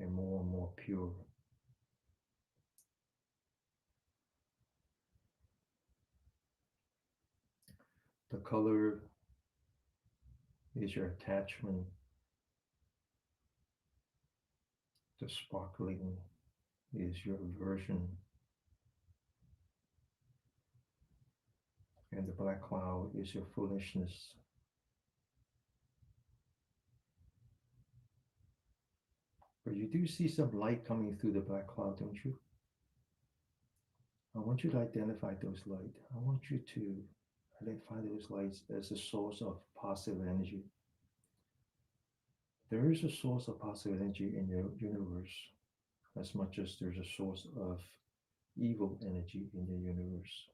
Speaker 1: and more pure. The color is your attachment, the sparkling is your aversion, and the black cloud is your foolishness. But you do see some light coming through the black cloud, don't you? I want you to identify those lights. I want you to identify those lights as a source of positive energy. There is a source of positive energy in your universe as much as there's a source of evil energy in the universe.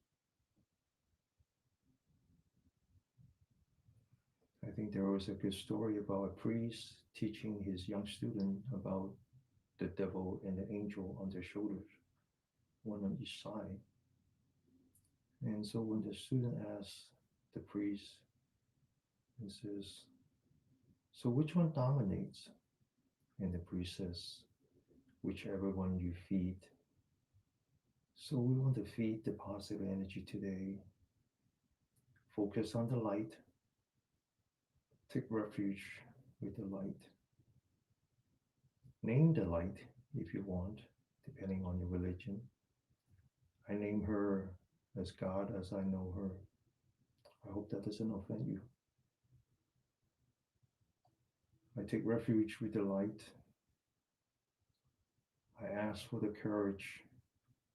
Speaker 1: I think there was a good story about a priest teaching his young student about the devil and the angel on their shoulders, one on each side. And so when the student asks the priest, he says, so which one dominates? And the priest says, whichever one you feed. So we want to feed the positive energy today. Focus on the light. Take refuge with the light. Name the light if you want, depending on your religion. I name her as God as I know her. I hope that doesn't offend you. I take refuge with the light. I ask for the courage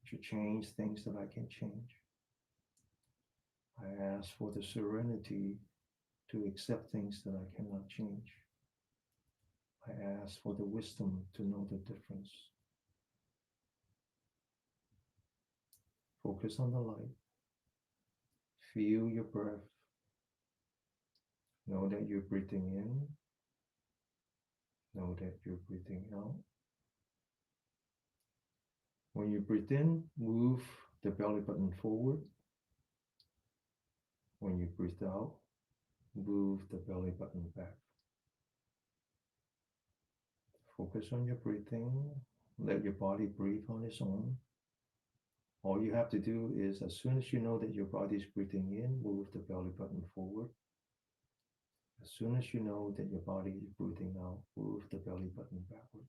Speaker 1: to change things that I can change. I ask for the serenity to accept things that I cannot change. I ask for the wisdom to know the difference. Focus on the light. Feel your breath. Know that you're breathing in. Know that you're breathing out. When you breathe in, move the belly button forward. When you breathe out, move the belly button back. Focus on your breathing. Let your body breathe on its own. All you have to do is, as soon as you know that your body is breathing in, move the belly button forward. As soon as you know that your body is breathing out, move the belly button backward.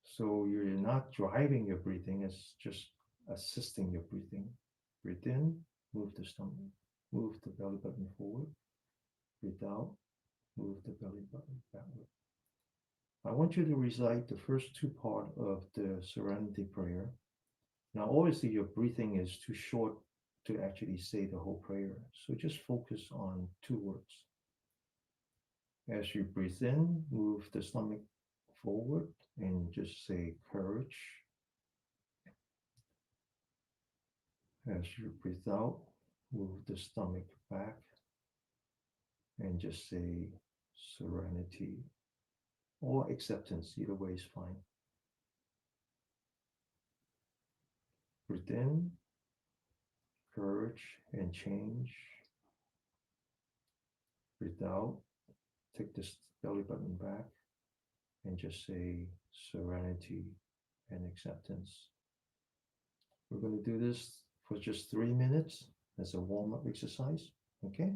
Speaker 1: So you're not driving your breathing, it's just assisting your breathing. Breathe in, move the stomach, move the belly button forward. Breathe out, move the belly button backward. I want you to recite the first two parts of the serenity prayer. Now, obviously, your breathing is too short to actually say the whole prayer. So just focus on two words. As you breathe in, move the stomach forward and just say courage. As you breathe out, move the stomach back and just say serenity or acceptance. Either way is fine. Breathe in, courage and change. Breathe out, take the belly button back and just say serenity and acceptance. We're going to do this for just 3 minutes as a warm-up exercise, okay?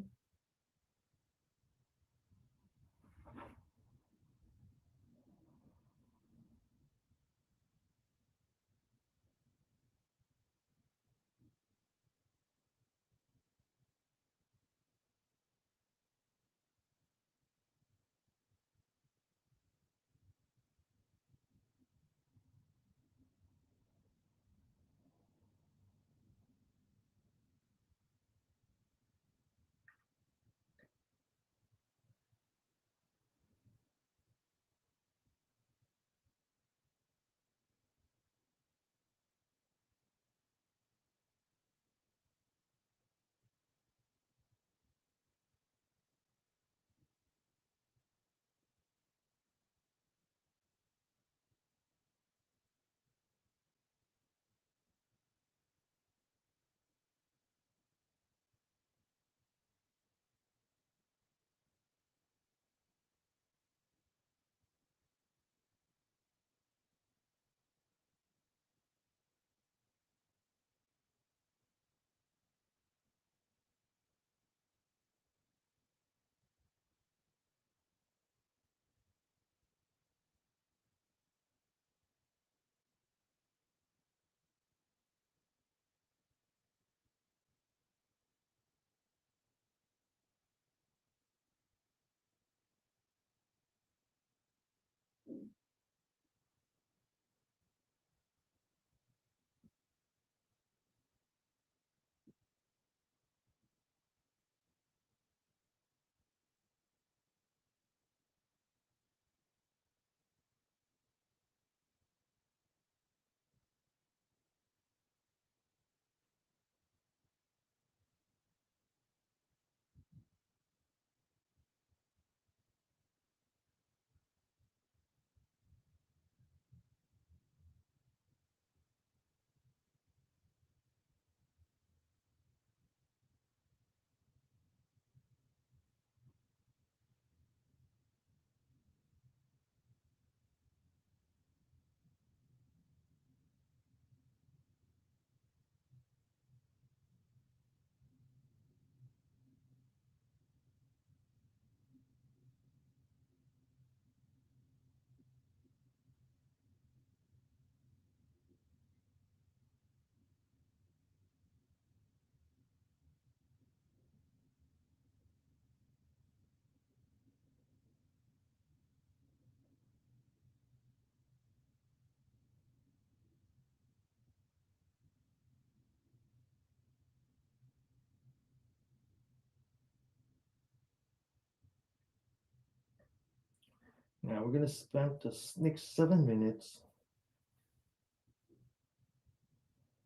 Speaker 1: Now we're going to spend the next 7 minutes,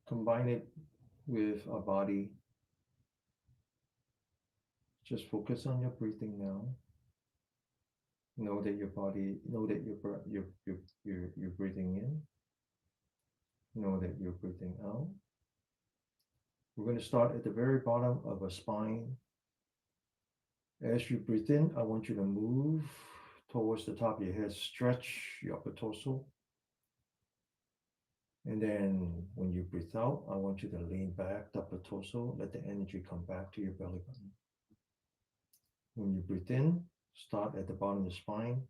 Speaker 1: combine it with our body. Just focus on your breathing now. Know that your body, know that you're breathing in. Know that you're breathing out. We're going to start at the very bottom of our spine. As you breathe in, I want you to move towards the top of your head, stretch your upper torso. And then when you breathe out, I want you to lean back the upper torso, let the energy come back to your belly button. When you breathe in, start at the bottom of the spine,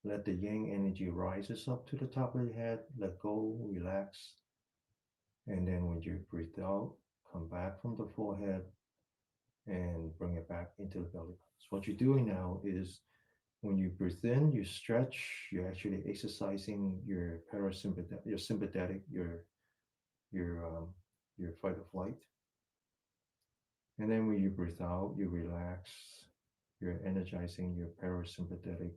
Speaker 1: let the yang energy rises up to the top of your head, let go, relax. And then when you breathe out, come back from the forehead and bring it back into the belly button. So what you're doing now is when you breathe in, you stretch, you're actually exercising your parasympathetic, your sympathetic, your your fight or flight. And then when you breathe out, you relax, you're energizing your parasympathetic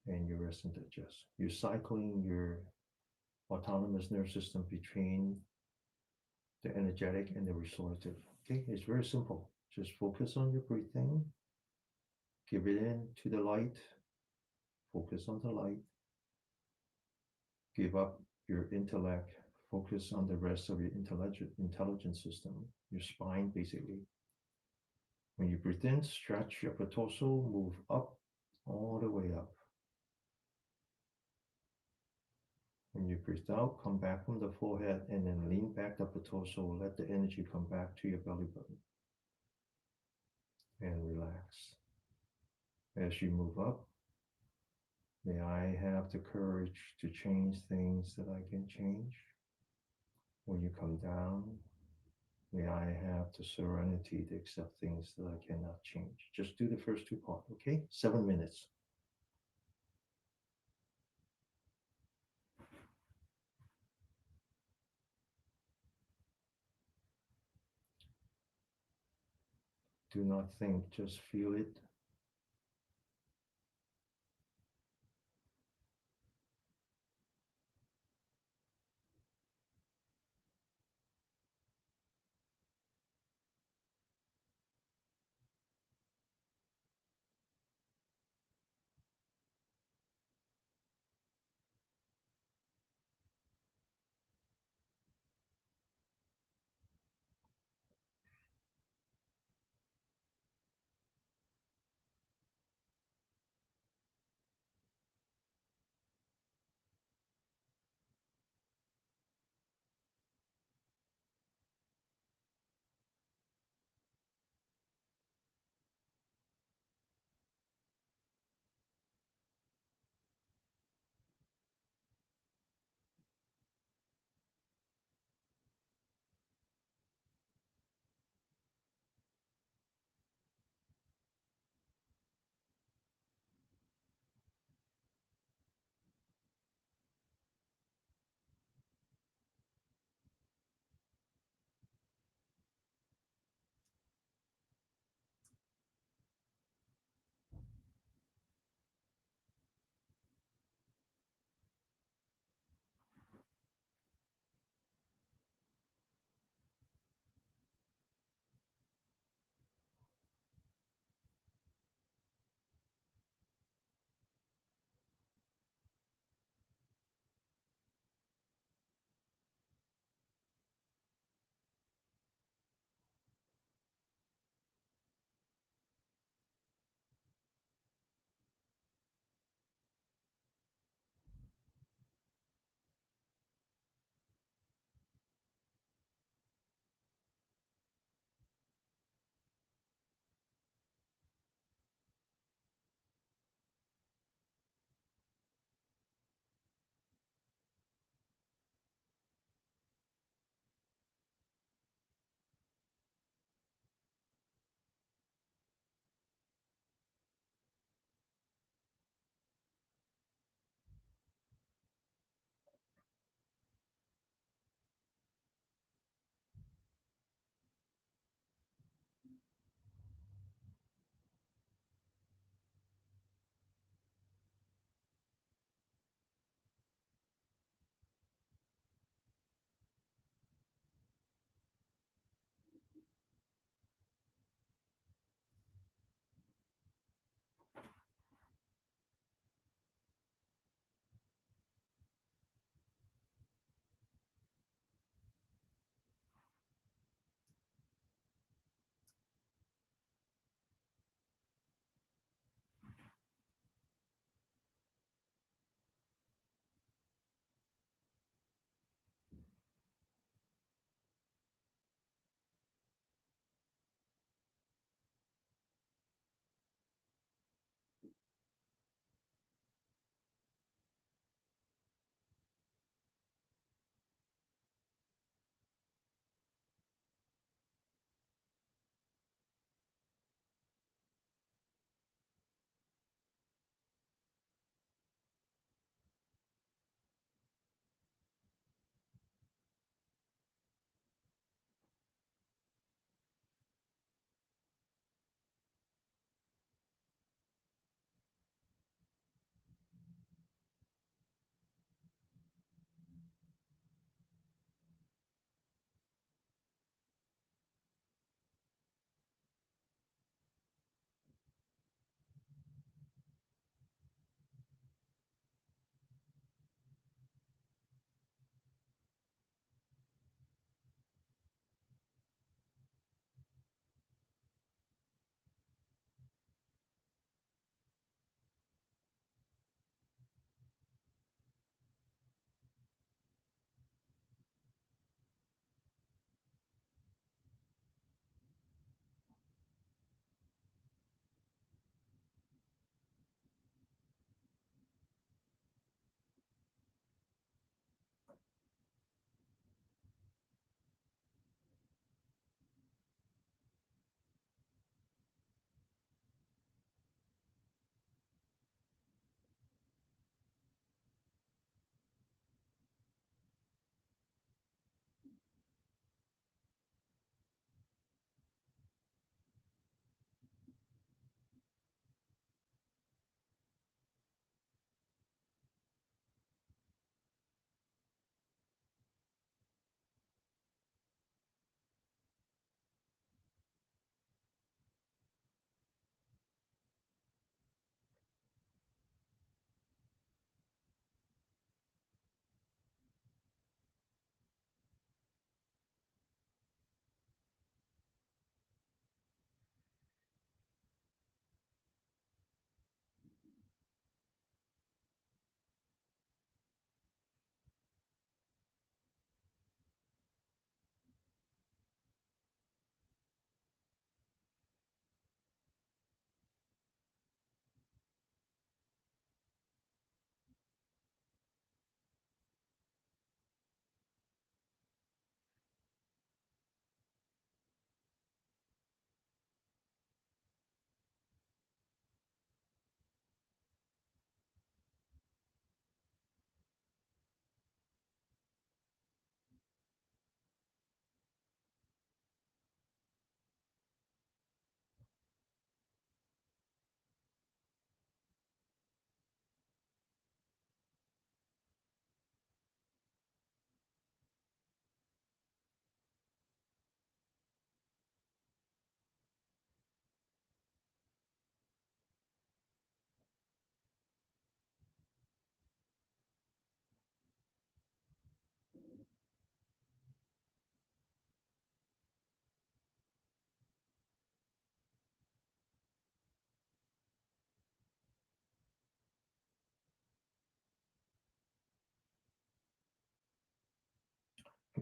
Speaker 1: and your rest and digest. You're cycling your autonomous nervous system between the energetic and the restorative. Okay, it's very simple. Just focus on your breathing, give it in to the light, focus on the light, give up your intellect, focus on the rest of your intelligence system, your spine basically. When you breathe in, stretch your upper torso, move up, all the way up. When you breathe out, come back from the forehead and then lean back the upper torso, let the energy come back to your belly button and relax. As you move up, may I have the courage to change things that I can change. When you come down, may I have the serenity to accept things that I cannot change. Just do the first two parts, okay? 7 minutes. Do not think, just feel it.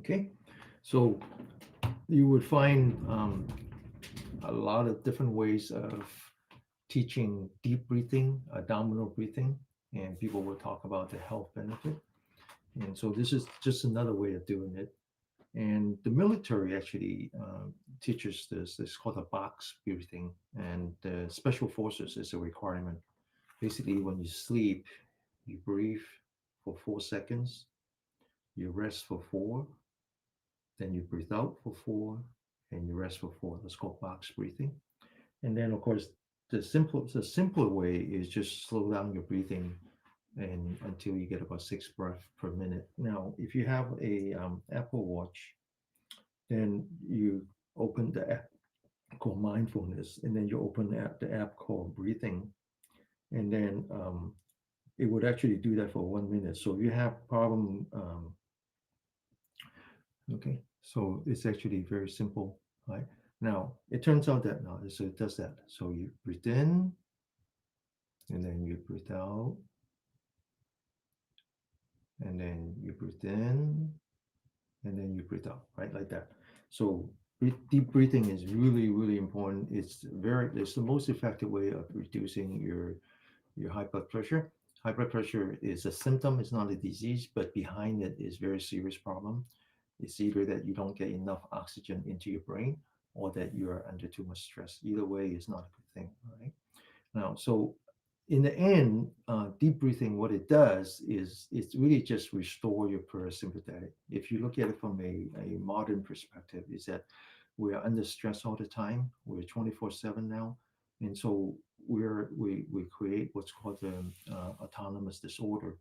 Speaker 1: Okay, so you would find a lot of different ways of teaching deep breathing, abdominal breathing, and people will talk about the health benefit. And so this is just another way of doing it. And the military actually teaches this. It's called a box breathing, and the special forces is a requirement. Basically, when you sleep, you breathe for 4 seconds, you rest for four, then you breathe out for four, and you rest for four. That's called box breathing. And then, of course, the simpler way is just slow down your breathing and until you get about 6 breaths per minute. Now, if you have a Apple Watch, then you open the app called Mindfulness, and then you open the app called Breathing, and then it would actually do that for 1 minute. So if you have problem, okay, so it's actually very simple, right? Now it turns out that now so it does that. So you breathe in, and then you breathe out, and then you breathe in, and then you breathe out, right? Like that. So deep breathing is really, really important. It's the most effective way of reducing your high blood pressure. High blood pressure is a symptom, it's not a disease, but behind it is very serious problem. It's either that you don't get enough oxygen into your brain or that you are under too much stress. Either way is not a good thing, right? Now, so in the end, deep breathing, what it does is it's really just restore your parasympathetic. If you look at it from a modern perspective, is that we are under stress all the time. We're 24/7 now. And so we create what's called the autonomous disorder.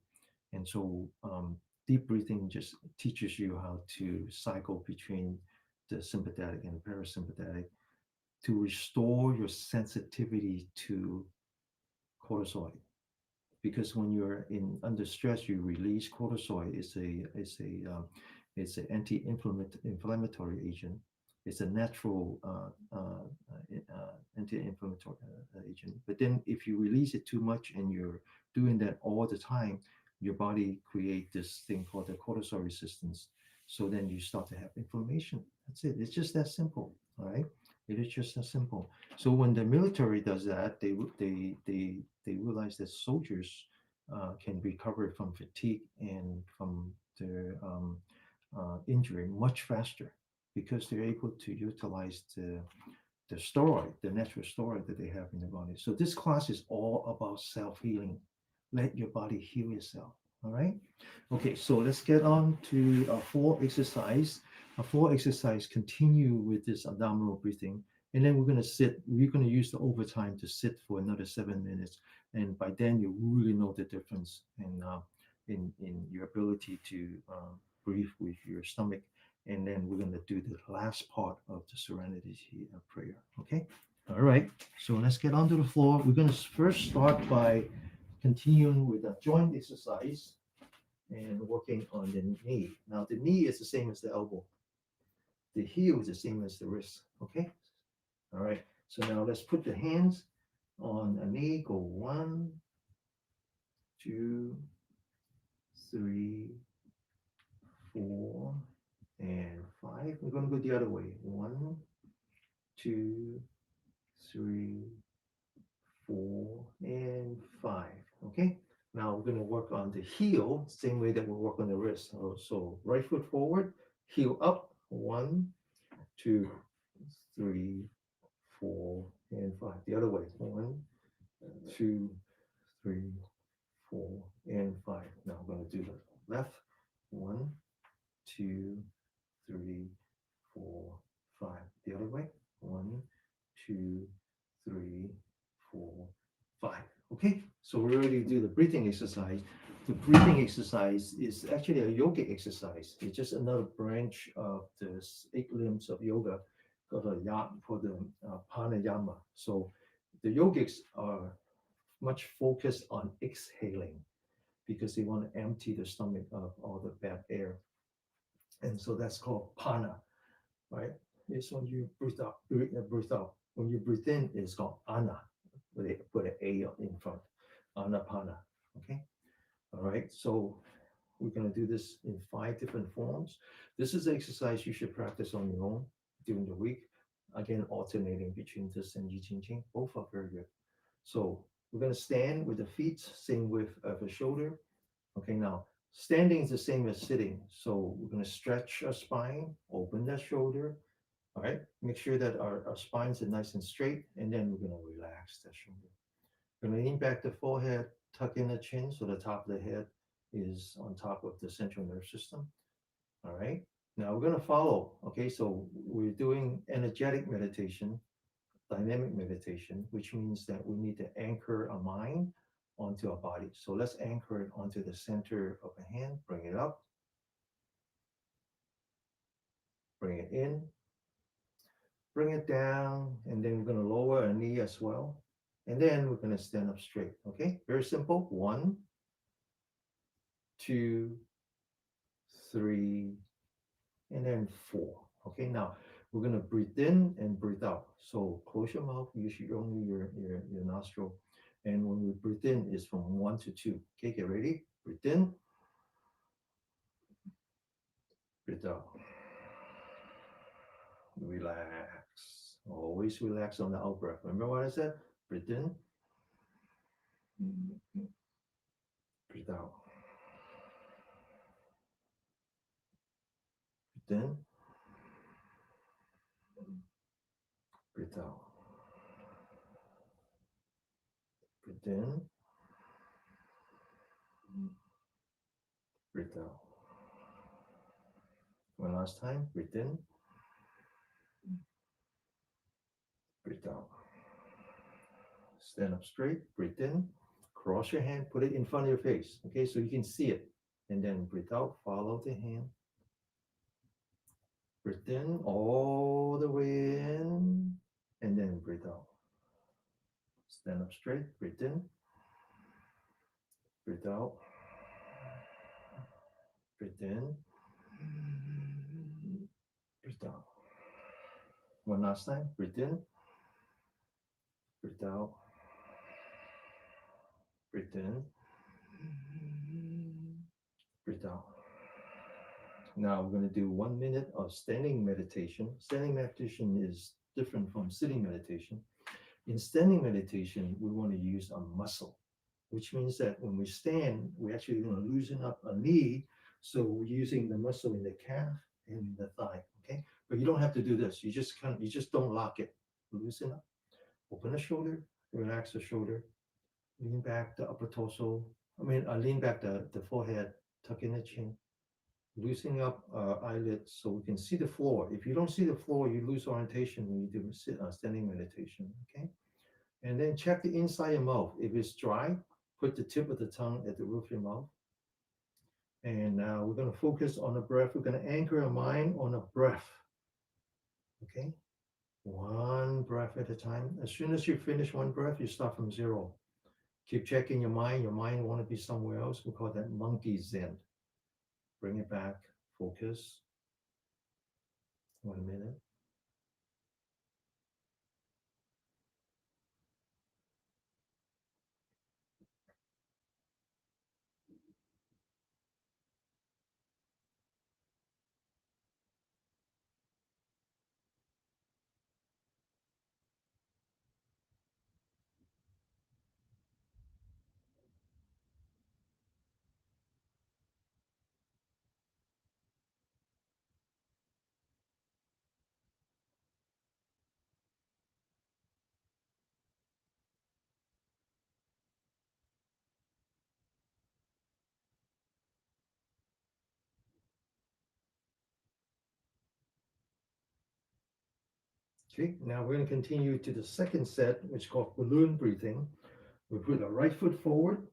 Speaker 1: And so deep breathing just teaches you how to cycle between the sympathetic and the parasympathetic to restore your sensitivity to cortisol, because when you're in under stress, you release cortisol. It's an anti-inflammatory agent. It's a natural anti-inflammatory agent. But then, if you release it too much and you're doing that all the time, your body create this thing called the cortisol resistance. So then you start to have inflammation. That's it. It's just that simple. All right. It is just that simple. So when the military does that, they realize that soldiers can recover from fatigue and from their injury much faster because they're able to utilize the steroid, the natural steroid that they have in the body. So this class is all about self healing. Let your body heal yourself. All right. Okay, so let's get on to a four exercise. A four exercise continue with this abdominal breathing, and then we're going to sit. We're going to use the overtime to sit for another 7 minutes, and by then you really know the difference in your ability to breathe with your stomach. And then we're going to do the last part of the Serenity prayer. Okay. All right. So let's get onto the floor. We're going to first start by continuing with a joint exercise and working on the knee. Now, the knee is the same as the elbow. The heel is the same as the wrist. Okay. All right. So now let's put the hands on a knee. Go 1, 2, 3, 4, and 5. We're going to go the other way. 1, 2, 3, 4, and 5. Okay. Now we're going to work on the heel, same way that we work on the wrist. So right foot forward, heel up. 1, 2, 3, 4, and 5. The other way. 1, 2, 3, 4, and 5. Now I'm going to do the left. 1, 2, 3, 4, 5. The other way. 1, 2, 3, 4, 5. Okay, so we're ready to do the breathing exercise. The breathing exercise is actually a yogic exercise. It's just another branch of the 8 limbs of yoga called the pranayama. So the yogics are much focused on exhaling because they want to empty the stomach of all the bad air. And so that's called pana, right? It's when you breathe out. When you breathe in, it's called ana. Where they put an A in front. Anapana. Okay. All right. So We're going to do this in 5 different forms. This is an exercise you should practice on your own during the week. Again, alternating between this and Yi Jing Jing. Both are very good. So we're going to stand with the feet same width of the shoulder. Okay, now standing is the same as sitting. So we're going to stretch our spine, open that shoulder. All right, make sure that our spines are nice and straight, and then we're going to relax that shoulder. We're going to lean back the forehead, tuck in the chin so the top of the head is on top of the central nervous system. All right, now we're going to follow. Okay, so we're doing energetic meditation, dynamic meditation, which means that we need to anchor our mind onto our body. So let's anchor it onto the center of the hand, bring it up, bring it in, bring it down, and then we're going to lower our knee as well. And then we're going to stand up straight. Okay, very simple. 1, 2, 3, and then 4. Okay, now we're going to breathe in and breathe out. So close your mouth, use only your nostril. And when we breathe in, it's from 1 to 2. Okay, get ready. Breathe in, breathe out. Relax. Always relax on the out breath. Remember what I said? Breathe in, breathe out. Breathe in, breathe out. Breathe in, breathe out. One last time. Breathe in, breathe out. Stand up straight. Breathe in. Cross your hand. Put it in front of your face. Okay, so you can see it. And then breathe out. Follow the hand. Breathe in all the way in. And then breathe out. Stand up straight. Breathe in. Breathe out. Breathe in. Breathe out. One last time. Breathe in. Breathe out. Breathe in. Breathe out. Now we're going to do 1 minute of standing meditation. Standing meditation is different from sitting meditation. In standing meditation, we want to use a muscle, which means that when we stand, we're actually going to loosen up a knee. So we're using the muscle in the calf and the thigh. Okay, but you don't have to do this. You just don't lock it. Loosen up. Open the shoulder. Relax the shoulder. Lean back the upper torso. Lean back the forehead. Tuck in the chin. Loosening up eyelids so we can see the floor. If you don't see the floor, you lose orientation when you do standing meditation. Okay, and then check the inside of your mouth. If it's dry, put the tip of the tongue at the roof of your mouth. And now we're going to focus on the breath. We're going to anchor our mind on a breath. Okay, one breath at a time. As soon as you finish one breath, you start from zero. Keep checking your mind. Your mind want to be somewhere else. We call that monkey zen. Bring it back. Focus. 1 minute. Okay, now we're going to continue to the second set, which is called balloon breathing. We put our right foot forward.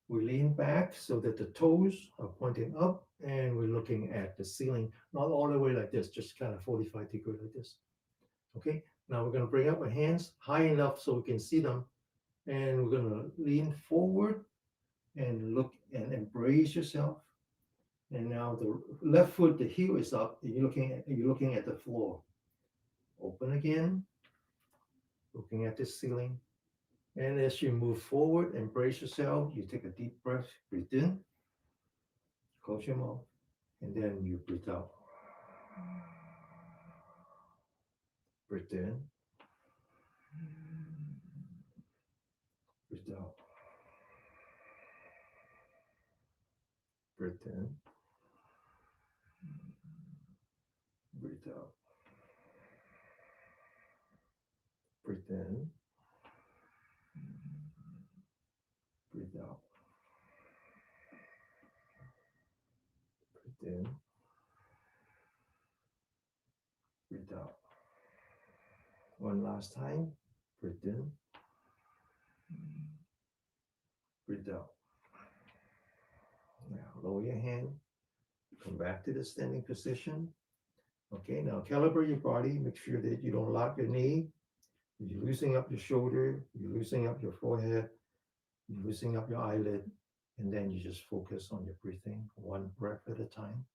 Speaker 1: We lean back so that the toes are pointing up and we're looking at the ceiling, not all the way like this, just kind of 45 degrees like this. Okay, now we're going to bring up our hands high enough so we can see them. And we're going to lean forward and look and embrace yourself. And now the left foot, the heel is up, and you're looking at the floor. Open again, looking at the ceiling. And as you move forward, embrace yourself. You take a deep breath, breathe in, Close your mouth. And then you breathe out. Breathe in. Breathe out. Breathe in. Breathe out. Breathe in. Breathe out. Breathe in. Breathe out. One last time. Breathe in. Breathe out. Now lower your hand. Come back to the standing position. Okay, now calibrate your body. Make sure that you don't lock your knee. You're loosening up your shoulder. You're loosening up your forehead. You're loosening up your eyelid. And then you just focus on your breathing, one breath at a time.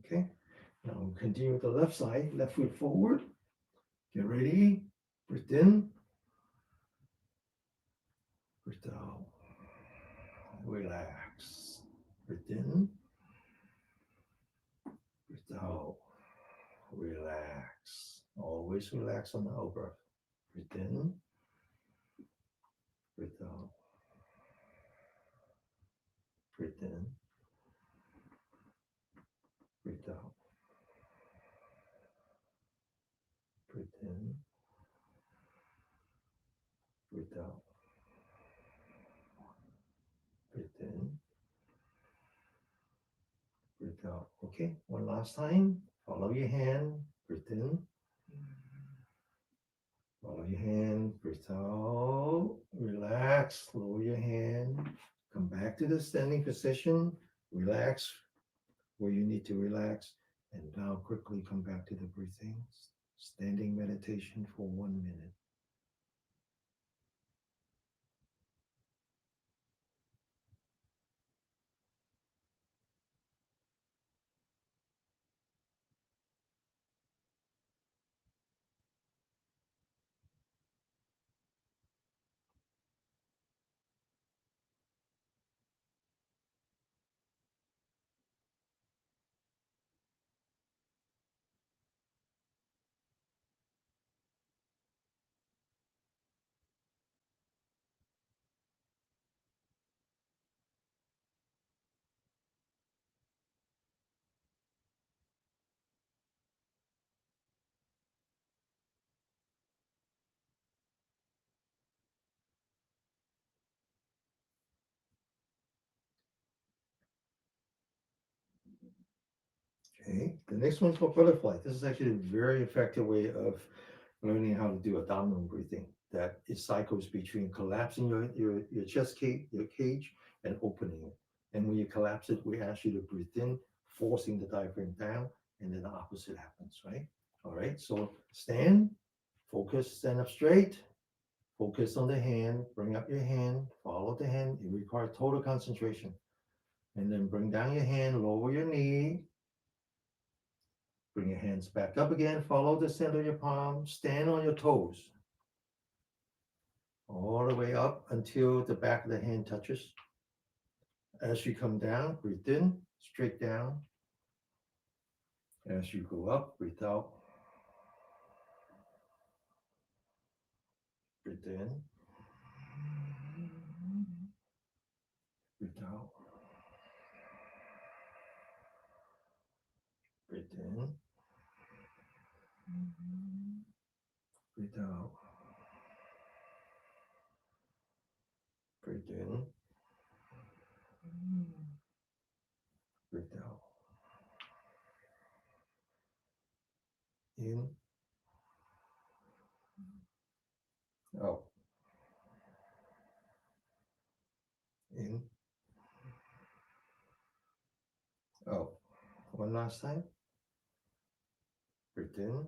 Speaker 1: Okay, now we'll continue with the left side, left foot forward. Get ready. Breathe in. Breathe out. Relax. Breathe in. Breathe out. Relax. Always relax on the out breath. Breathe in. Breathe out. Breathe in. Breathe out. Breathe in. Breathe out. Breathe in. Breathe out. Okay, one last time. Follow your hand. Breathe in. Follow your hand. Breathe out. Relax. Lower your hand. Come back to the standing position. Relax where you need to relax. And now quickly come back to the breathing. Standing meditation for 1 minute. Okay, the next one's for butterfly. This is actually a very effective way of learning how to do abdominal breathing. That it cycles between collapsing your chest cage, your cage, and opening it. And when you collapse it, we ask you to breathe in, forcing the diaphragm down, and then the opposite happens, right? All right, so stand, focus, stand up straight, focus on the hand, bring up your hand, follow the hand. It requires total concentration. And then bring down your hand, lower your knee, bring your hands back up again, follow the center of your palm, stand on your toes, all the way up until the back of the hand touches. As you come down, breathe in, straight down. As you go up, breathe out. Breathe in. Breathe out. Breathe in. Breathe out. Breathe in. Breathe out. In. Out. In. Out. One last time. Breathe in.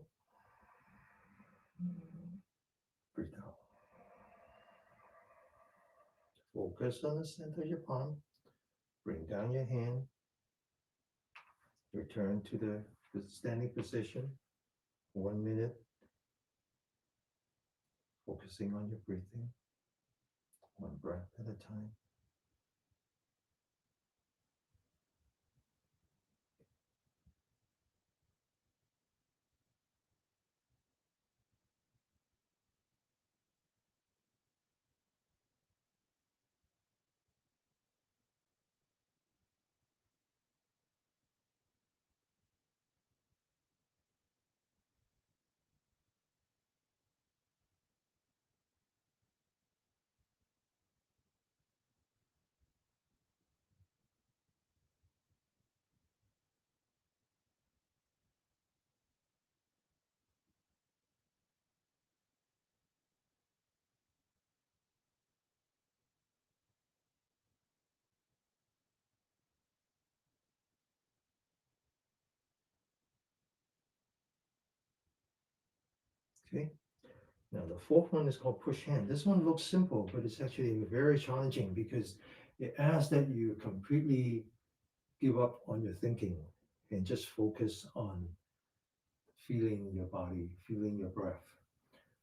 Speaker 1: Breathe out. Focus on the center of your palm. Bring down your hand. Return to the standing position. 1 minute. Focusing on your breathing. One breath at a time. Okay. Now the fourth one is called push hand. This one looks simple, but it's actually very challenging because it asks that you completely give up on your thinking and just focus on feeling your body, feeling your breath.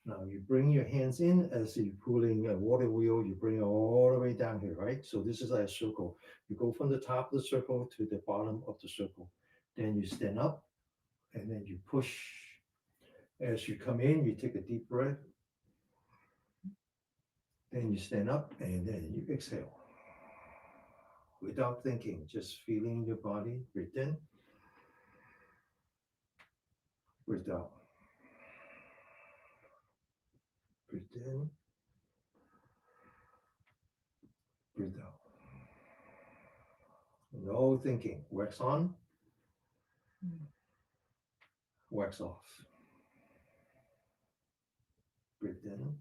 Speaker 1: Now you bring your hands in as you're pulling a water wheel, you bring it all the way down here, right? So this is like a circle. You go from the top of the circle to the bottom of the circle. Then you stand up and then you push. As you come in, you take a deep breath. Then you stand up and then you exhale. Without thinking, just feeling your body. Breathe in, breathe out. Breathe in, breathe out. No thinking. Wax on, wax off. Breathe in,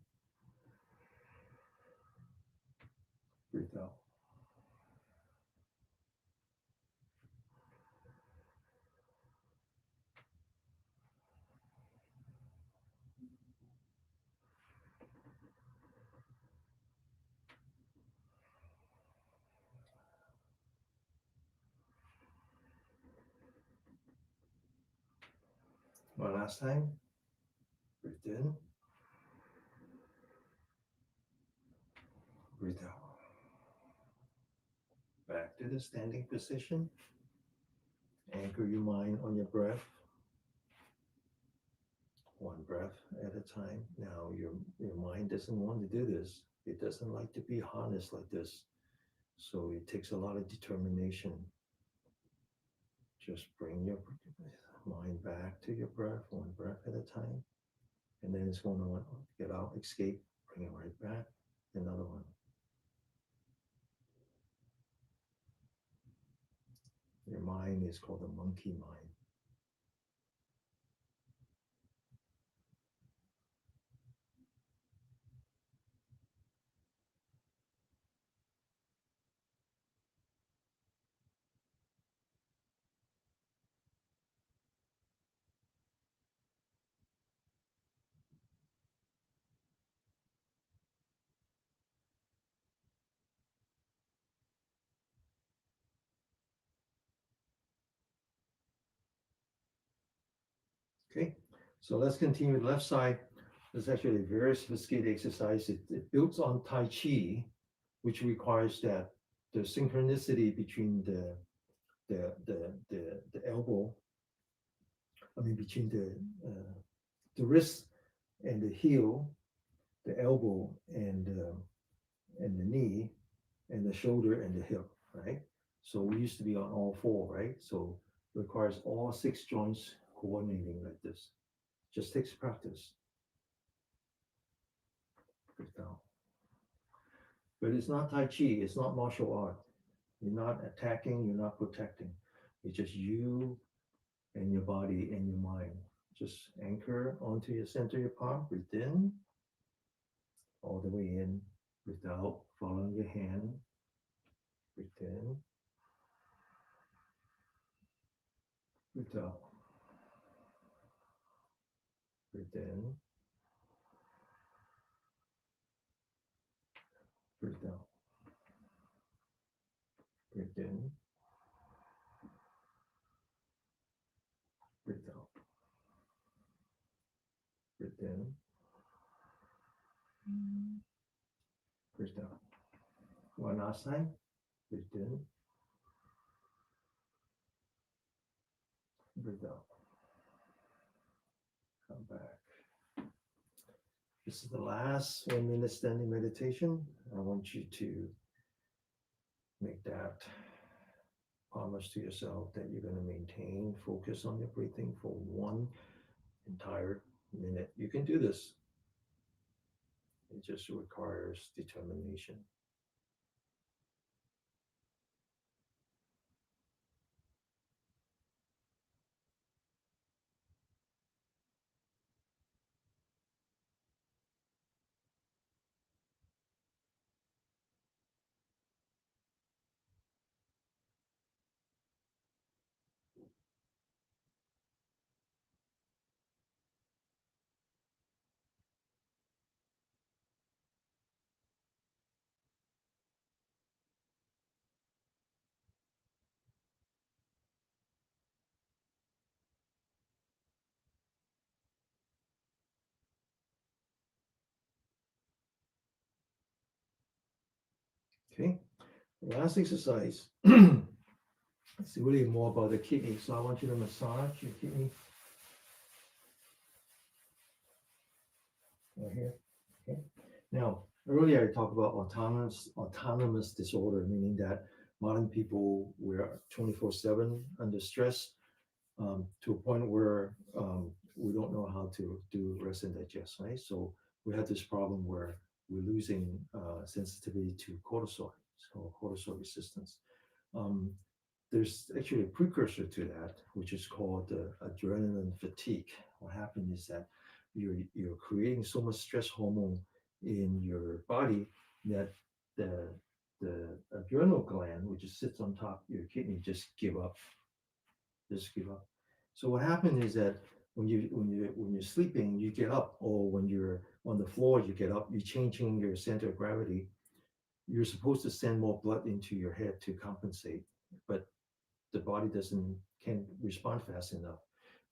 Speaker 1: breathe out. One last time. Breathe in, breathe out. Back to the standing position. Anchor your mind on your breath. One breath at a time. Now your mind doesn't want to do this. It doesn't like to be harnessed like this. So it takes a lot of determination. Just bring your mind back to your breath, one breath at a time. And then it's going to get out, escape, bring it right back. Another one. Your mind is called the monkey mind. Okay, so let's continue with the left side. It's actually a very sophisticated exercise. It builds on Tai Chi, which requires that the synchronicity between the elbow, between the wrist and the heel, the elbow and the knee, and the shoulder and the hip, right? So we used to be on all four, right? So it requires all six joints coordinating like this. Just takes practice. breathe out. But it's not Tai Chi, it's not martial art. You're not attacking, you're not protecting. It's just you and your body and your mind. Just anchor onto your center of your palm, breathe in, all the way in, breathe out, following your hand, breathe in, breathe out, breathe in, breathe out, breathe in, breathe out, breathe in, breathe out. One last time, breathe in, breathe out, come back. This is the last 1 minute standing meditation. I want you to make that promise to yourself that you're going to maintain focus on your breathing for one entire minute. You can do this. It just requires determination. Okay. The last exercise it's really more about the kidney. So I want you to massage your kidney right here. Okay. Now, earlier I talked about autonomous disorder, meaning that modern people were 24/7 under stress, to a point where we don't know how to do rest and digest, right? So we have this problem where we're losing sensitivity to cortisol, so cortisol resistance. Um, there's actually a precursor to that, which is called adrenaline fatigue. What happens is that you're creating so much stress hormone in your body that the adrenal gland, which sits on top of your kidney, just give up. So what happens is that when you're sleeping, you get up, or when you're on the floor, you get up. You're changing your center of gravity. You're supposed to send more blood into your head to compensate, but the body doesn't can respond fast enough,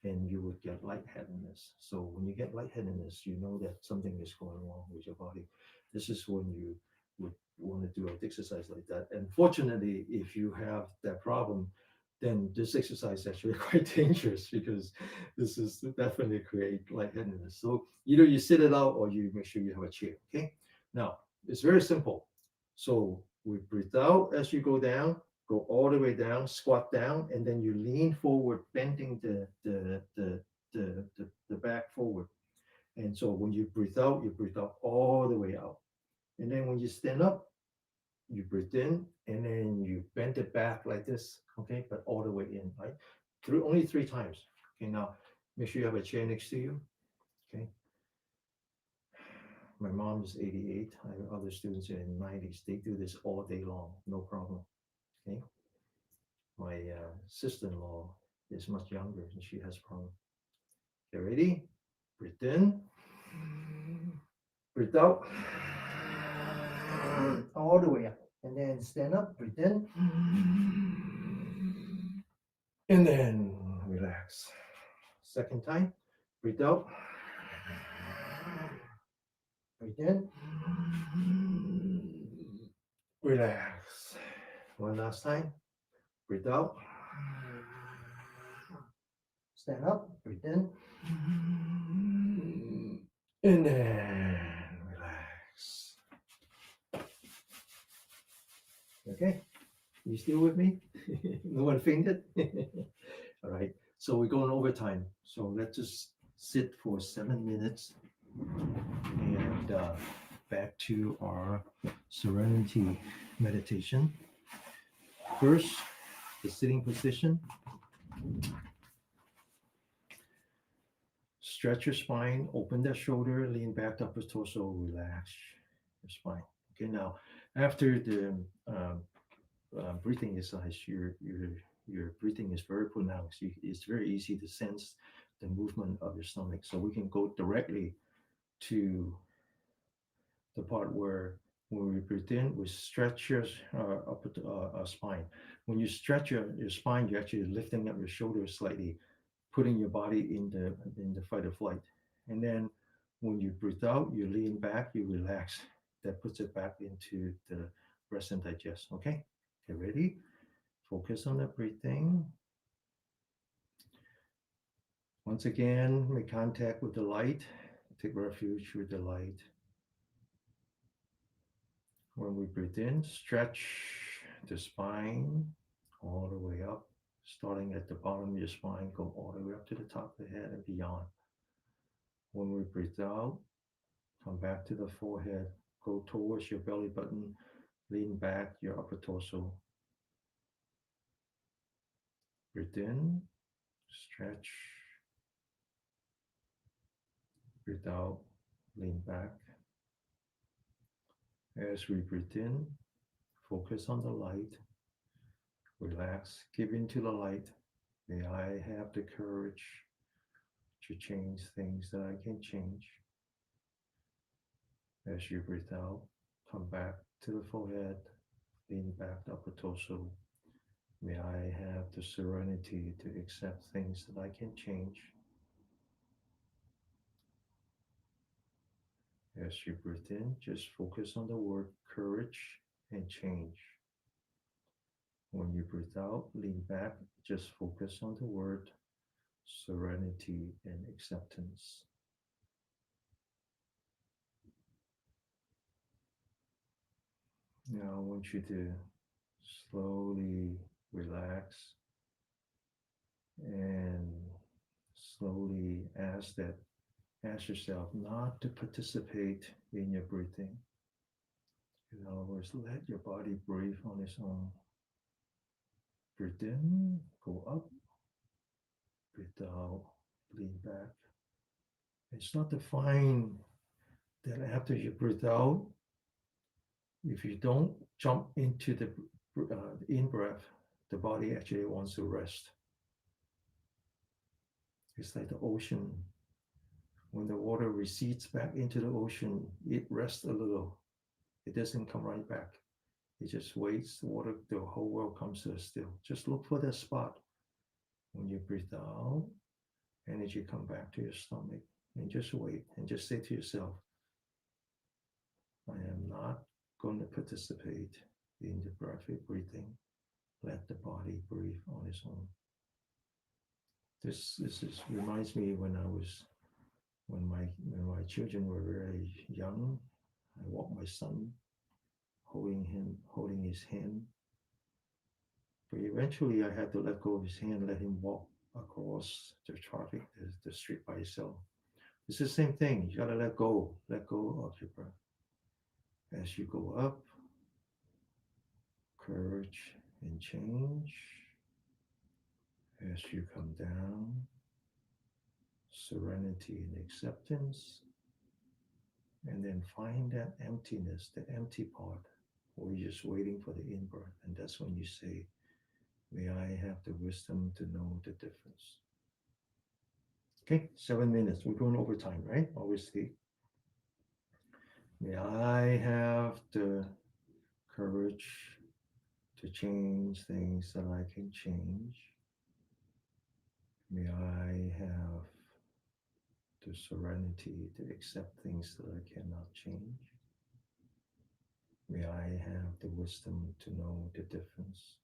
Speaker 1: and you would get lightheadedness. So when you get lightheadedness, you know that something is going wrong with your body. This is when you would want to do an exercise like that. And fortunately, if you have that problem, then this exercise is actually quite dangerous, because this is definitely create lightheadedness. So either you sit it out or you make sure you have a chair. Okay. Now it's very simple. So we breathe out as you go down, go all the way down, squat down, and then you lean forward, bending the back forward. And so when you breathe out all the way out. And then when you stand up, you breathe in, and then you bend it back like this, okay, but all the way in, right? Through only 3 times. Okay, now make sure you have a chair next to you. Okay. My mom is 88. I have other students in 90s. They do this all day long, no problem. Okay. My sister-in-law is much younger and she has problem. Okay, ready? Breathe in, breathe out, all the way up, and then stand up. Breathe in, and then relax. Second time, breathe out, breathe in, relax. One last time, breathe out, stand up, breathe in, and then relax. Okay, you still with me? No one fainted? All right, so we're going overtime. So let's just sit for 7 minutes and back to our serenity meditation. First, the sitting position. Stretch your spine, open the shoulder, lean back, upper torso, relax your spine. Okay, now after the um, breathing exercise, your breathing is very pronounced. It's very easy to sense the movement of your stomach. So we can go directly to the part where when we breathe in, we stretch your upper spine. When you stretch your spine, you're actually lifting up your shoulders slightly, putting your body in the fight or flight. And then when you breathe out, you lean back, you relax. That puts it back into the rest and digest. Okay, get ready. Focus on the breathing. Once again, make contact with the light. Take refuge with the light. When we breathe in, stretch the spine all the way up, starting at the bottom of your spine, go all the way up to the top of the head and beyond. When we breathe out, come back to the forehead, go towards your belly button, lean back your upper torso. Breathe in, stretch, breathe out, lean back. As we breathe in, focus on the light, relax, give into the light. May I have the courage to change things that I can change. As you breathe out, come back to the forehead, lean back the upper torso. May I have the serenity to accept things that I can change. As you breathe in, just focus on the word courage and change. When you breathe out, lean back, just focus on the word serenity and acceptance. Now I want you to slowly relax and slowly ask yourself not to participate in your breathing. In other words, let your body breathe on its own. Breathe in, go up, breathe out, lean back. It's not to find that after you breathe out, if you don't jump into the in breath, the body actually wants to rest. It's like the ocean. When the water recedes back into the ocean, it rests a little. It doesn't come right back. It just waits. The water, the whole world comes to a still. Just look for that spot. When you breathe out, energy come back to your stomach, and just wait and just say to yourself, I am not going to participate in the breathing. Let the body breathe on its own. This reminds me when my children were very young. I walked my son, holding his hand. But eventually, I had to let go of his hand, let him walk across the traffic, the street by himself. It's the same thing. You gotta let go of your breath. As you go up, courage and change. As you come down, serenity and acceptance. And then find that emptiness, the empty part, where you're just waiting for the in breath. And that's when you say, may I have the wisdom to know the difference. Okay, 7 minutes. We're going over time, right? Obviously. May I have the courage to change things that I can change. May I have the serenity to accept things that I cannot change. May I have the wisdom to know the difference.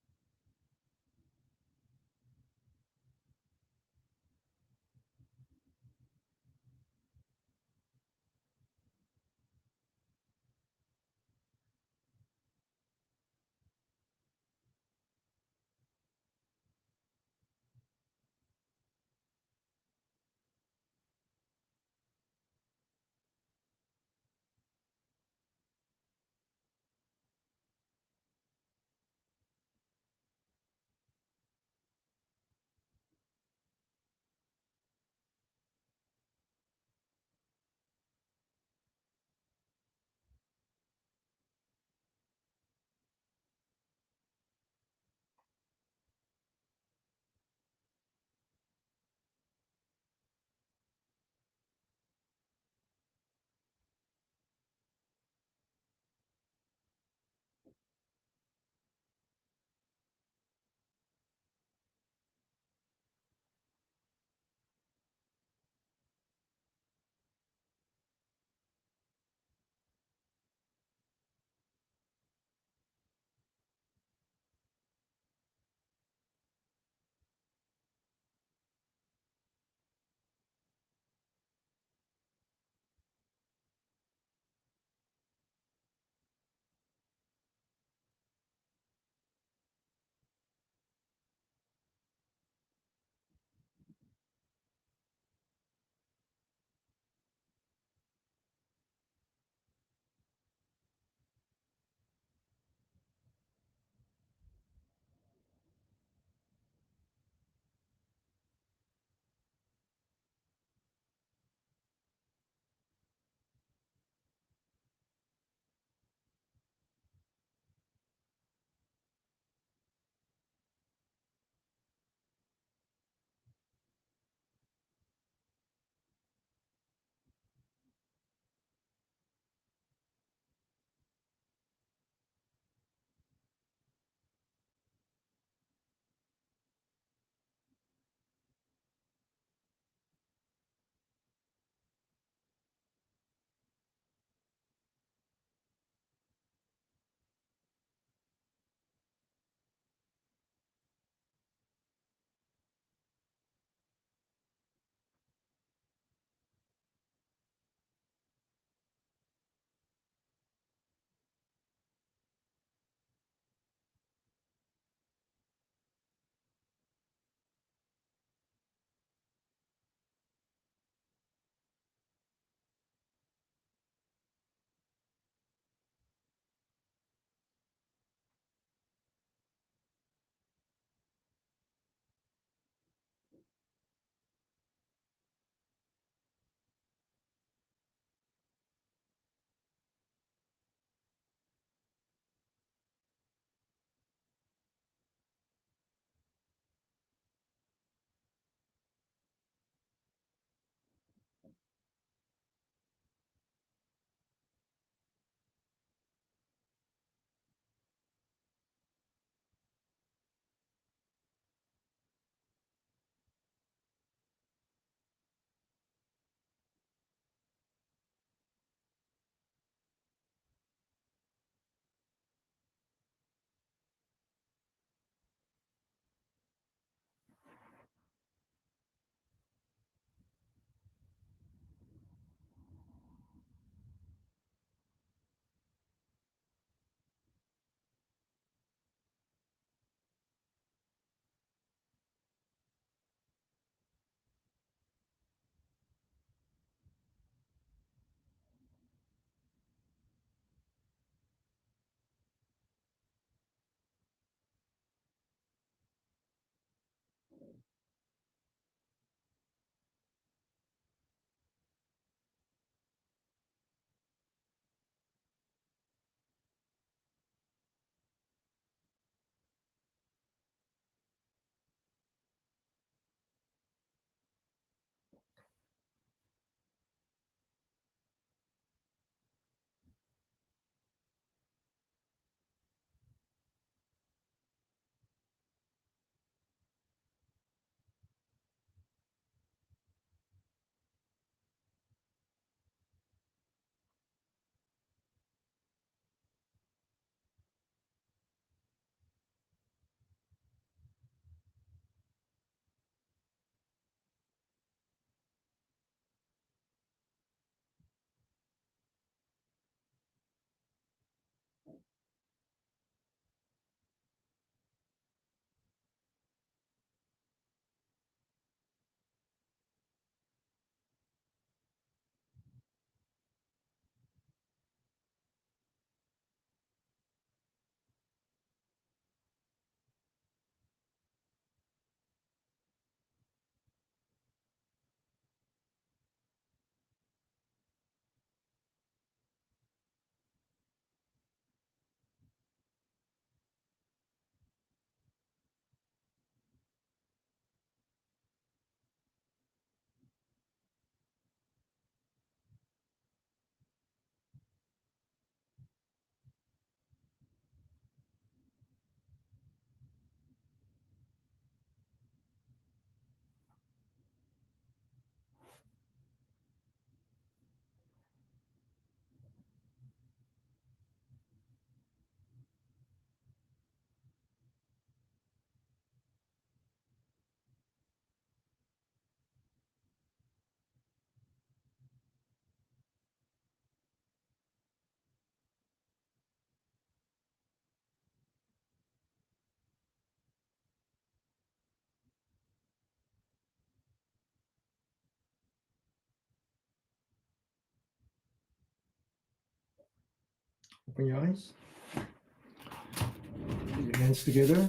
Speaker 1: Open your eyes. Put your hands together.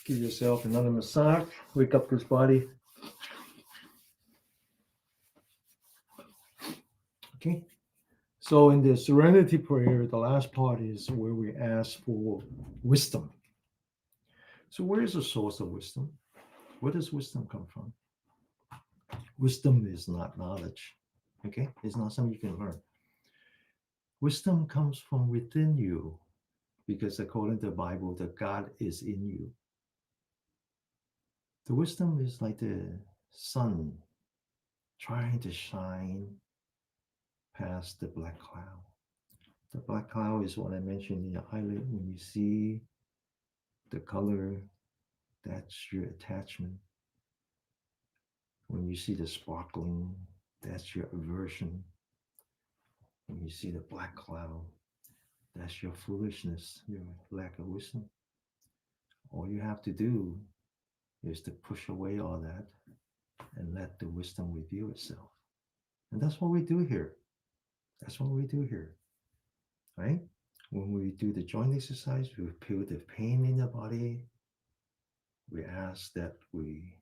Speaker 1: Give yourself another massage. Wake up this body. Okay. So in the serenity prayer, the last part is where we ask for wisdom. So where is the source of wisdom? Where does wisdom come from? Wisdom is not knowledge. Okay? It's not something you can learn. Wisdom comes from within you because according to the Bible, the God is in you. The wisdom is like the sun trying to shine past the black cloud. The black cloud is what I mentioned in the eyelid. When you see the color, that's your attachment. When you see the sparkling, that's your aversion. When you see the black cloud, that's your foolishness, your lack of wisdom. All you have to do is to push away all that and let the wisdom reveal itself. And that's what we do here. That's what we do here, right? When we do the joint exercise, we feel the pain in the body. We ask that we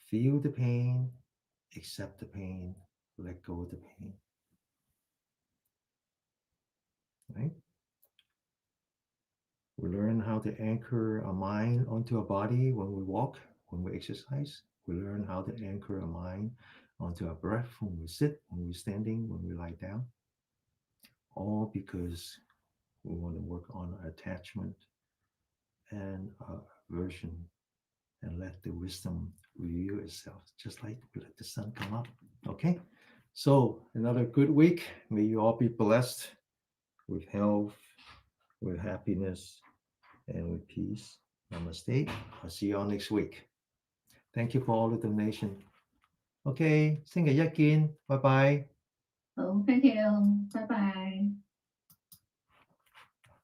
Speaker 1: feel the pain, accept the pain, let go of the pain, right? We learn how to anchor our mind onto our body when we walk, when we exercise. We learn how to anchor our mind onto our breath when we sit, when we're standing, when we lie down. All because we want to work on our attachment and our aversion and let the wisdom reveal itself, just like we let the sun come up. Okay? So, another good week. May you all be blessed with health, with happiness, and with peace. Namaste. I'll see you all next week. Thank you for all the donation. Okay, 星期一見，拜拜。
Speaker 2: 好，thank you。